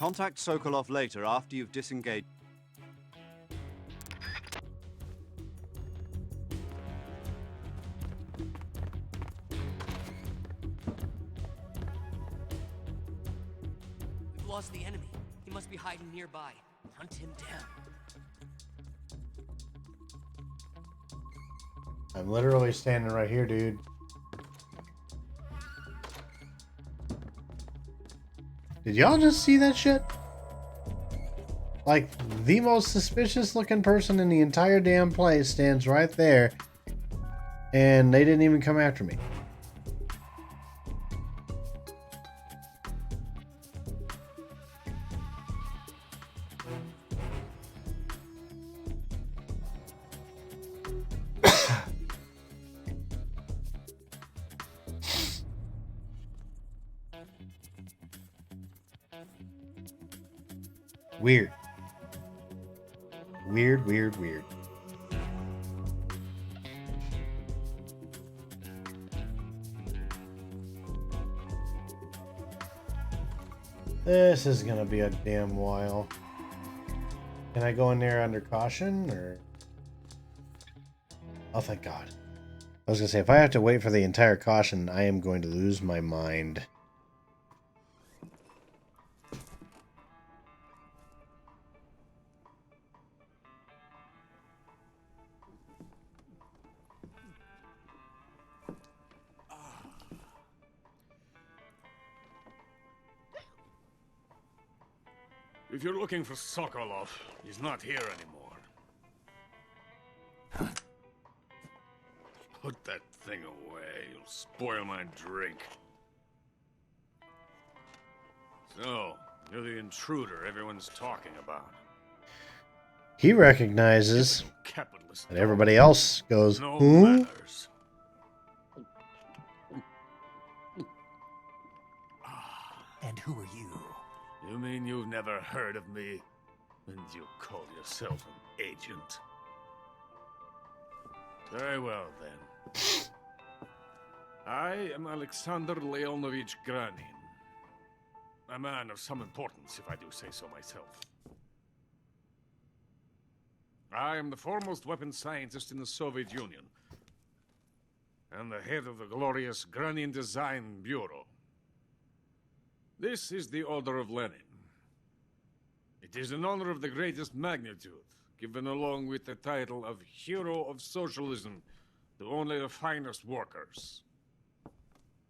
S7: Contact Sokolov later after you've disengaged.
S3: We've lost the enemy. He must be hiding nearby. Hunt him down.
S1: I'm literally standing right here, dude. Did y'all just see that shit? Like, the most suspicious looking person in the entire damn place stands right there, and they didn't even come after me. Weird. Weird, weird, weird. This is gonna be a damn while. Can I go in there under caution, or? Oh, thank God. I was gonna say, if I have to wait for the entire caution, I am going to lose my mind.
S5: If you're looking for Sokolov, he's not here anymore. Put that thing away. You'll spoil my drink. So, you're the intruder everyone's talking about.
S1: He recognizes,
S5: Capitalist.
S1: and everybody else goes,
S5: No
S1: who?
S5: manners.
S4: And who are you?
S5: You mean you've never heard of me? And you call yourself an agent? Very well, then. I am Alexander Leonovich Granin. A man of some importance, if I do say so myself. I am the foremost weapons scientist in the Soviet Union, and the head of the glorious Granin Design Bureau. This is the Order of Lenin. It is an honor of the greatest magnitude, given along with the title of Hero of Socialism to only the finest workers.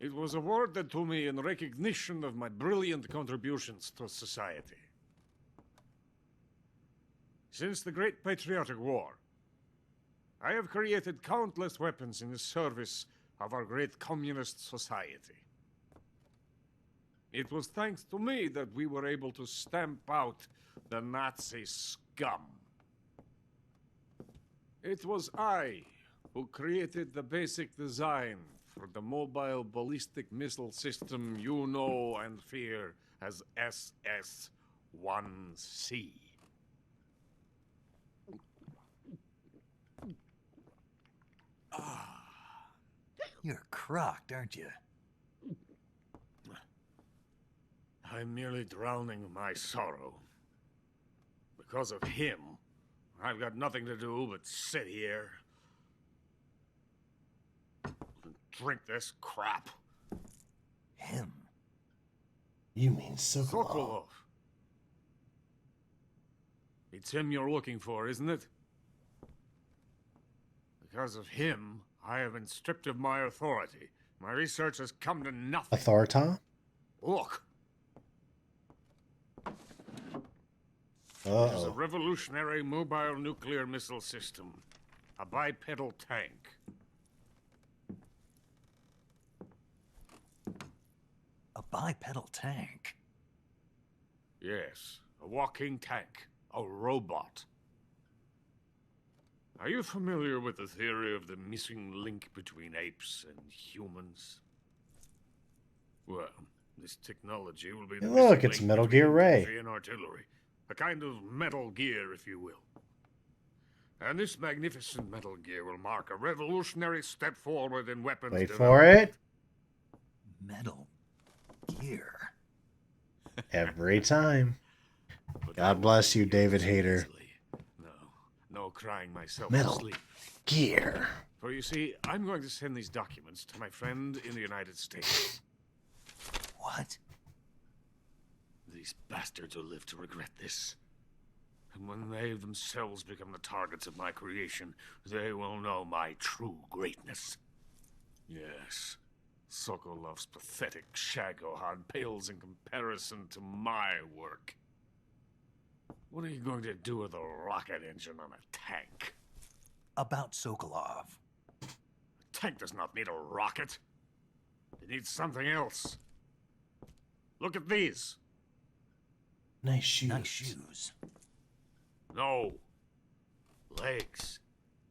S5: It was awarded to me in recognition of my brilliant contributions to society. Since the Great Patriotic War, I have created countless weapons in the service of our great communist society. It was thanks to me that we were able to stamp out the Nazi scum. It was I who created the basic design for the mobile ballistic missile system you know and fear as SS-1C.
S4: You're crocked, aren't you?
S5: I'm merely drowning my sorrow. Because of him, I've got nothing to do but sit here and drink this crap.
S4: Him?
S1: You mean Sokolov?
S5: Sokolov. It's him you're looking for, isn't it? Because of him, I have been stripped of my authority. My research has come to nothing.
S1: Authorita?
S5: Look. It is a
S1: Uh-oh.
S5: revolutionary mobile nuclear missile system. A bipedal tank.
S4: A bipedal tank?
S5: Yes, a walking tank. A robot. Are you familiar with the theory of the missing link between apes and humans? Well, this technology will be the
S1: Hey, look,
S5: missing
S1: it's
S5: link
S1: Metal
S5: between
S1: Gear Ray.
S5: infantry and artillery. A kind of Metal Gear, if you will. And this magnificent Metal Gear will mark a revolutionary step forward in weapons
S1: Wait for
S5: development.
S1: it.
S4: Metal Gear?
S1: Every time.
S5: But
S1: God
S5: I won't
S1: bless you,
S5: leave here
S1: David
S5: so
S1: Hayter.
S5: easily. No crying myself to
S1: Metal
S5: sleep.
S1: Gear.
S5: For you see, I'm going to send these documents to my friend in the United States.
S4: What?
S5: These bastards will live to regret this. And when they themselves become the targets of my creation, they will know my true greatness. Yes, Sokolov's pathetic Shagohod pales in comparison to my work. What are you going to do with a rocket engine on a tank?
S4: About Sokolov.
S5: A tank does not need a rocket. It needs something else. Look at these.
S1: Nice shoes.
S4: Nice shoes.
S5: No. Legs.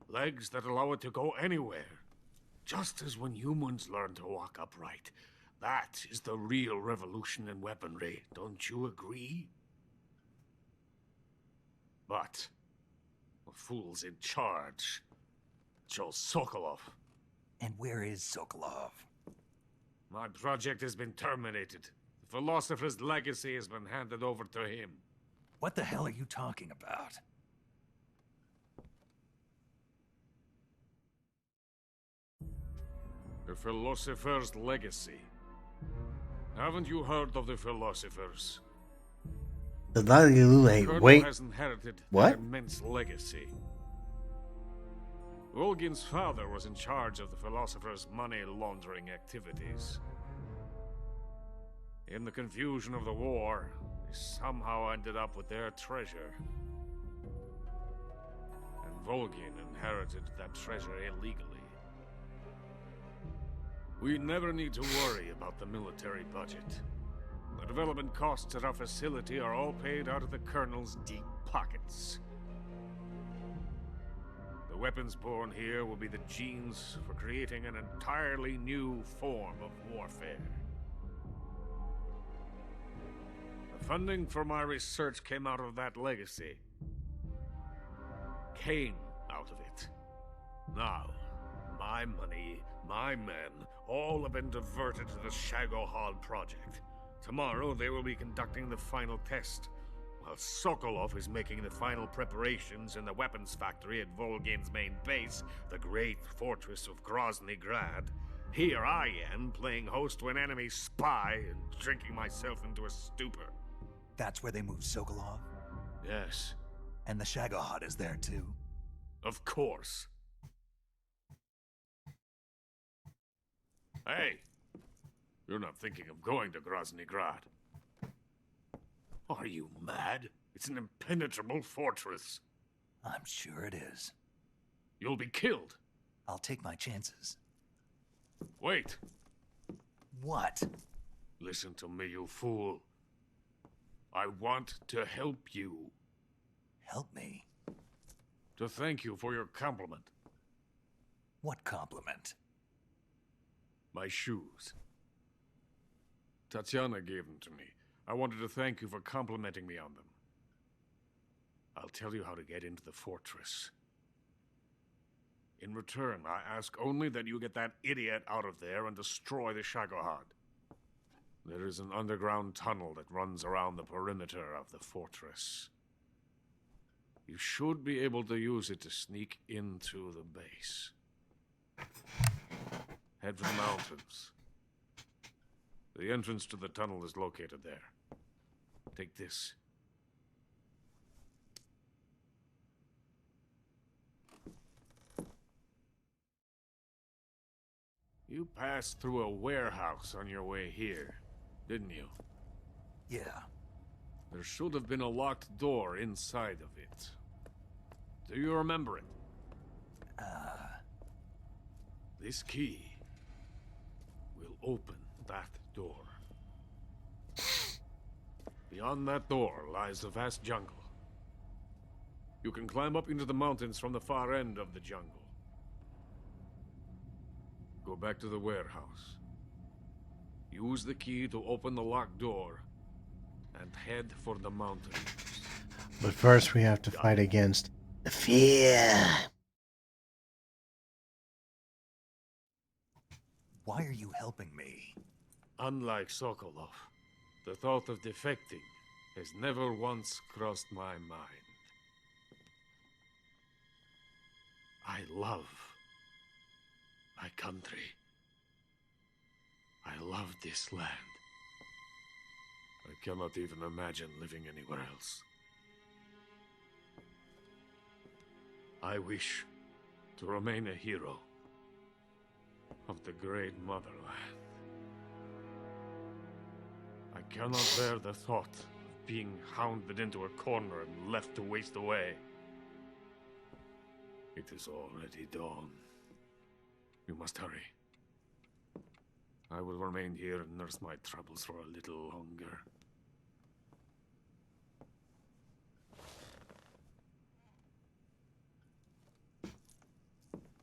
S5: Legs that allow it to go anywhere. Just as when humans learn to walk upright. That is the real revolution in weaponry. Don't you agree? But the fool's in charge. Joe Sokolov.
S4: And where is Sokolov?
S5: My project has been terminated. The philosopher's legacy has been handed over to him.
S4: What the hell are you talking about?
S5: The philosopher's legacy. Haven't you heard of the philosophers?
S1: The Lalilule.
S5: Colonel
S1: Wait.
S5: has inherited
S1: What?
S5: an immense legacy. Volgin's father was in charge of the philosopher's money laundering activities. In the confusion of the war, they somehow ended up with their treasure. And Volgin inherited that treasure illegally. We never need to worry about the military budget. The development costs at our facility are all paid out of the Colonel's deep pockets. The weapons born here will be the genes for creating an entirely new form of warfare. The funding for my research came out of that legacy. Came out of it. Now, my money, my men, all have been diverted to the Shagohod project. Tomorrow they will be conducting the final test, while Sokolov is making the final preparations in the weapons factory at Volgin's main base, the great fortress of Grozny Grad. Here I am, playing host to an enemy spy and drinking myself into a stupor.
S4: That's where they moved Sokolov?
S5: Yes,
S4: And the Shagohod is there too?
S5: of course. Hey! You're not thinking of going to Grozny Grad. Are you mad? It's an impenetrable fortress.
S4: I'm sure it is.
S5: You'll be killed.
S4: I'll take my chances.
S5: Wait.
S4: What?
S5: Listen to me, you fool. I want to help you.
S4: Help me?
S5: To thank you for your compliment.
S4: What compliment?
S5: My shoes. Tatiana gave them to me. I wanted to thank you for complimenting me on them. I'll tell you how to get into the fortress. In return, I ask only that you get that idiot out of there and destroy the Shagohod. There is an underground tunnel that runs around the perimeter of the fortress. You should be able to use it to sneak into the base. Head for the mountains. The entrance to the tunnel is located there. Take this. You passed through a warehouse on your way here, didn't you?
S4: Yeah.
S5: There should have been a locked door inside of it. Do you remember it? This key will open that door. Beyond that door lies a vast jungle. You can climb up into the mountains from the far end of the jungle. Go back to the warehouse. Use the key to open the locked door and head for the mountains.
S1: But first we have to fight against the fear.
S4: Why are you helping me?
S5: Unlike Sokolov, the thought of defecting has never once crossed my mind. I love my country. I love this land. I cannot even imagine living anywhere else. I wish to remain a hero of the great motherland. I cannot bear the thought of being hounded into a corner and left to waste away. It is already dawn. We must hurry. I will remain here and nurse my troubles for a little longer.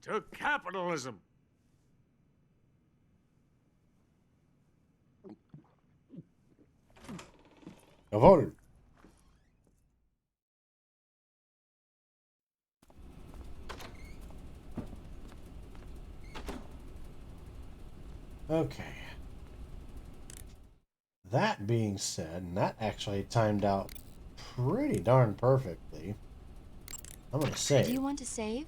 S5: To capitalism!
S1: Jawohl. Okay. That being said, and that actually timed out pretty darn perfectly. I'm gonna save.
S8: Do you want to save?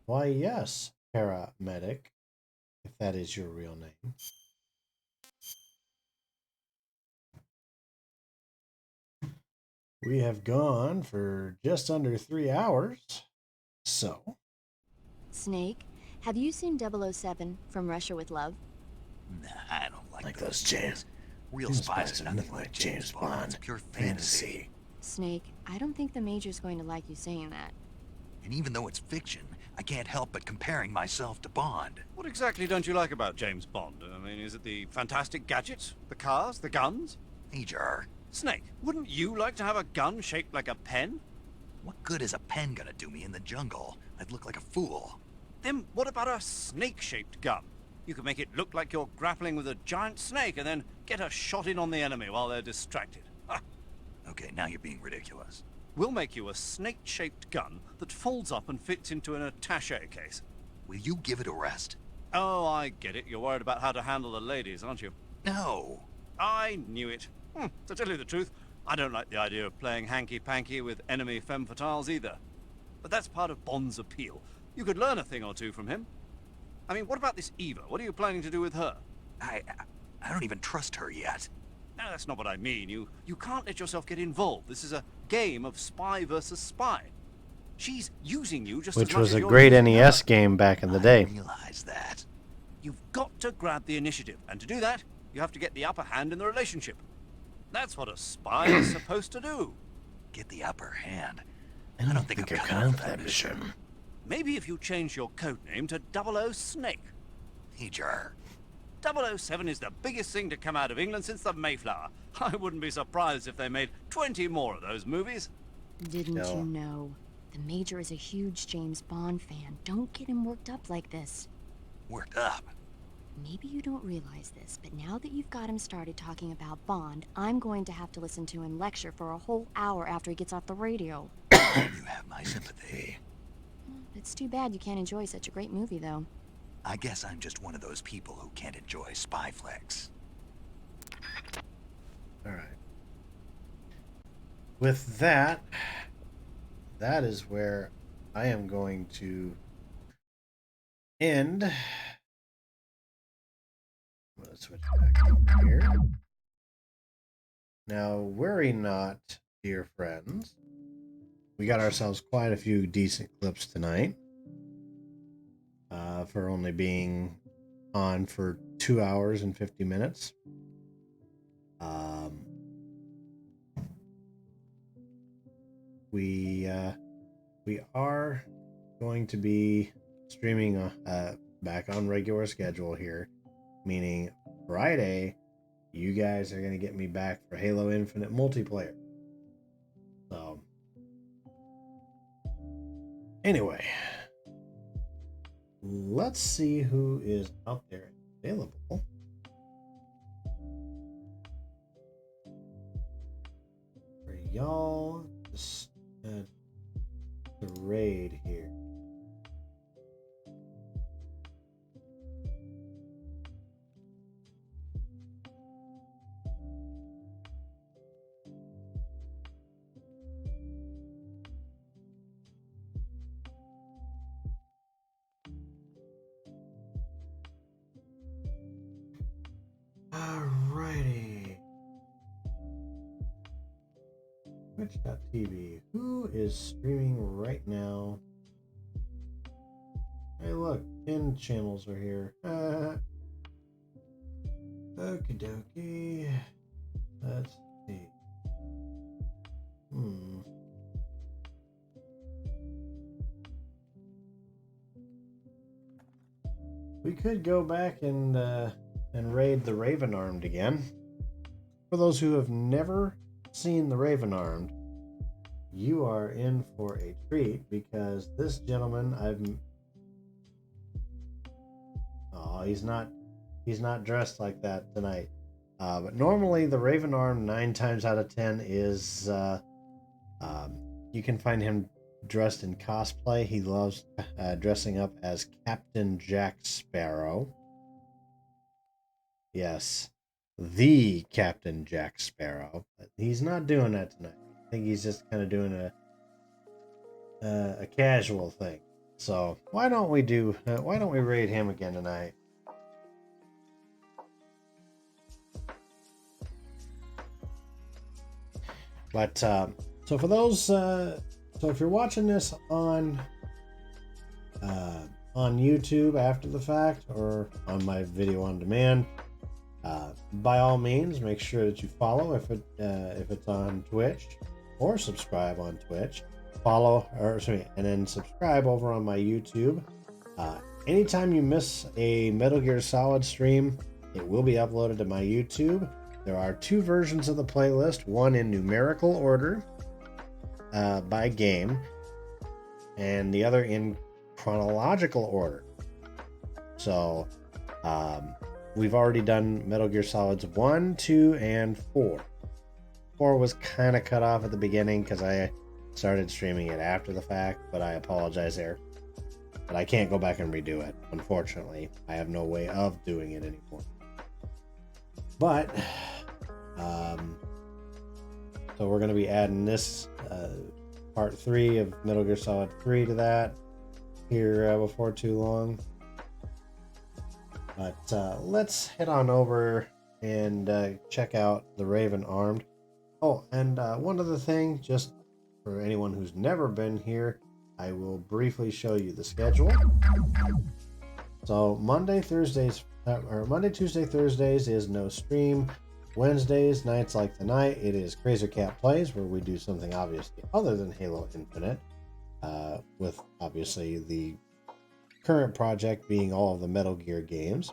S1: Why, yes, paramedic, if that is your real name. We have gone for just under 3 hours. So,
S8: Snake, have you seen 007 From Russia with Love?
S4: Nah, I don't like
S1: those James.
S4: Real spies are nothing like James Bond. It's pure fantasy.
S8: Snake, I don't think the Major's going to like you saying that.
S4: And even though it's fiction, I can't help but comparing myself to Bond.
S7: What exactly don't you like about James Bond? I mean, is it the fantastic gadgets? The cars? The guns?
S4: Major,
S7: Snake, wouldn't you like to have a gun shaped like a pen?
S4: what good is a pen gonna do me in the jungle? I'd look like a fool.
S7: Then what about a snake-shaped gun? You could make it look like you're grappling with a giant snake and then get a shot in on the enemy while they're distracted. Ha!
S4: Okay, now you're being ridiculous.
S7: We'll make you a snake-shaped gun that folds up and fits into an attaché case.
S4: Will you give it a rest?
S7: Oh, I get it. You're worried about how to handle the ladies, aren't you?
S4: No.
S7: I knew it. To tell you the truth, I don't like the idea of playing hanky-panky with enemy femme fatales either. But that's part of Bond's appeal. You could learn a thing or two from him. I mean, what about this Eva? What are you planning to do with her?
S4: I don't even trust her yet.
S7: No, that's not what I mean. You can't let yourself get involved. This is a game of spy versus spy. She's using you just
S1: which
S7: as much
S1: was
S7: as
S1: a
S7: you're
S1: great
S7: using
S1: NES
S7: her.
S1: game back in the
S4: I
S1: day.
S4: realize that.
S7: You've got to grab the initiative, and to do that, you have to get the upper hand in the relationship. That's what a spy is supposed to do.
S4: Get the upper hand. I don't think I'm cut out for that mission.
S7: Maybe if you change your code name to 00 Snake.
S4: Major.
S7: 007 is the biggest thing to come out of England since the Mayflower. I wouldn't be surprised if they made 20 more of those movies.
S8: Didn't
S1: No.
S8: you know? The Major is a huge James Bond fan. Don't get him worked up like this.
S4: Worked up.
S8: Maybe you don't realize this, but now that you've got him started talking about Bond, I'm going to have to listen to him lecture for a whole hour after he gets off the radio.
S4: You have my sympathy.
S8: It's too bad you can't enjoy such a great movie, though.
S4: I guess I'm just one of those people who can't enjoy spy flicks.
S1: All right. With that, that is where I am going to end. I'm going to switch back over here. Now, worry not, dear friends. We got ourselves quite a few decent clips tonight. For only being on for 2 hours and 50 minutes. We are going to be streaming back on regular schedule here, meaning Friday, you guys are going to get me back for Halo Infinite multiplayer. So, anyway, let's see who is out there available. For y'all to raid here. Alrighty. Twitch.tv. Who is streaming right now? Hey, look, 10 channels are here. Okie dokie. Let's see. We could go back and raid the Raven Armed again. For those who have never seen the Raven Armed, you are in for a treat because this gentleman he's not dressed like that tonight. But normally the Raven Armed 9 times out of 10 is you can find him dressed in cosplay. He loves dressing up as Captain Jack Sparrow. Yes, the Captain Jack Sparrow. But he's not doing that tonight. I think he's just kind of doing a casual thing. So why don't we raid him again tonight? But so for those, so if you're watching this on YouTube after the fact or on my video on demand, by all means, make sure that you follow if it's on Twitch, or subscribe on Twitch. And then subscribe over on my YouTube. Anytime you miss a Metal Gear Solid stream, it will be uploaded to my YouTube. There are 2 versions of the playlist, one in numerical order by game, and the other in chronological order. So we've already done Metal Gear Solids 1, 2, and 4. 4 was kind of cut off at the beginning because I started streaming it after the fact, but I apologize there. But I can't go back and redo it, unfortunately. I have no way of doing it anymore. But, so we're going to be adding this part 3 of Metal Gear Solid 3 to that here before too long. But let's head on over and check out the Raven Armed. Oh, and one other thing, just for anyone who's never been here, I will briefly show you the schedule. So Monday, Tuesday, Thursdays is no stream. Wednesdays, nights like tonight, it is Crazer Cat Plays, where we do something obviously other than Halo Infinite, with obviously the current project being all of the Metal Gear games.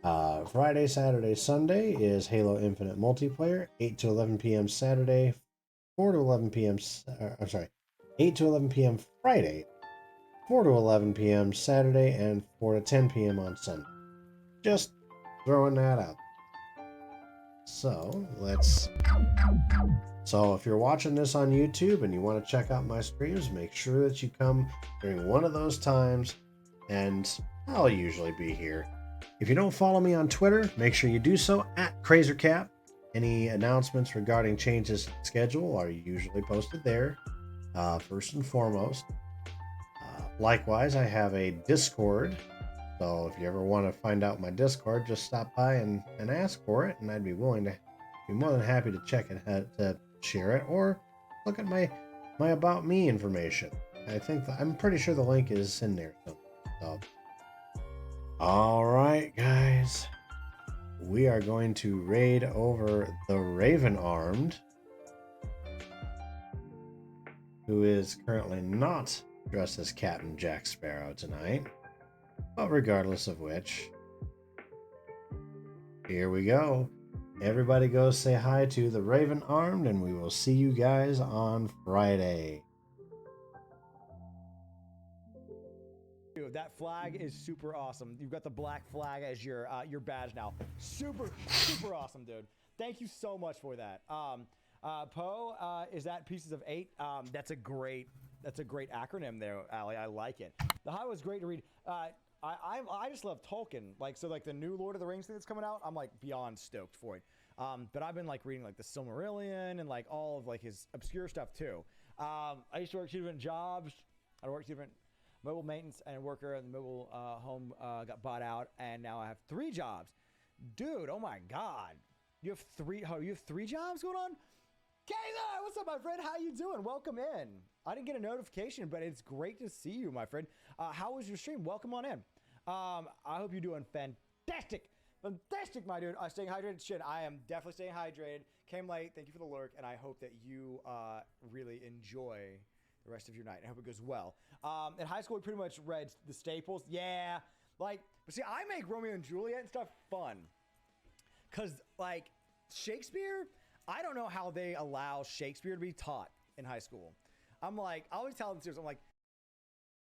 S1: Friday, Saturday, Sunday is Halo Infinite multiplayer, 8 to 11 p.m. Saturday, 4 to 11 p.m. 8 to 11 p.m. Friday, 4 to 11 p.m. Saturday, and 4 to 10 p.m. on Sunday. Just throwing that out. So if you're watching this on YouTube and you want to check out my streams, make sure that you come during one of those times, and I'll usually be here. If you don't follow me on Twitter, make sure you do so at CrazerCap. Any announcements regarding changes to schedule are usually posted there, first and foremost. Likewise, I have a Discord, so if you ever want to find out my Discord, just stop by and ask for it, and I'd be more than happy to check it, to share it, or look at my About Me information. I'm pretty sure the link is in there. So, all right, guys. We are going to raid over the Raven Armed, who is currently not dressed as Captain Jack Sparrow tonight. But regardless of which, here we go. Everybody go say hi to the Raven Armed, and we will see you guys on Friday.
S9: Dude, that flag is super awesome. You've got the black flag as your badge now. Super awesome, dude. Thank you so much for that. Poe, is that Pieces of 8? That's a great acronym there, Ali. I like it. The High was great to read. I just love Tolkien. Like the new Lord of the Rings thing that's coming out, I'm like beyond stoked for it. But I've been like reading like the Silmarillion and like all of like his obscure stuff too. I used to work 2 different jobs. I worked 2 different mobile maintenance and worker, and the mobile home got bought out, and now I have 3 jobs. Dude, oh my God. You have three jobs going on? Kayla, what's up, my friend? How you doing? Welcome in. I didn't get a notification, but it's great to see you, my friend. How was your stream? Welcome on in. I hope you're doing fantastic. Fantastic, my dude. Staying hydrated. Shit, I am definitely staying hydrated. Came late. Thank you for the lurk, and I hope that you really enjoy the rest of your night. I hope it goes well. In high school, we pretty much read the staples. Yeah. Like, but see, I make Romeo and Juliet and stuff fun. Because, like, Shakespeare, I don't know how they allow Shakespeare to be taught in high school. I'm like, I always tell them, I'm like,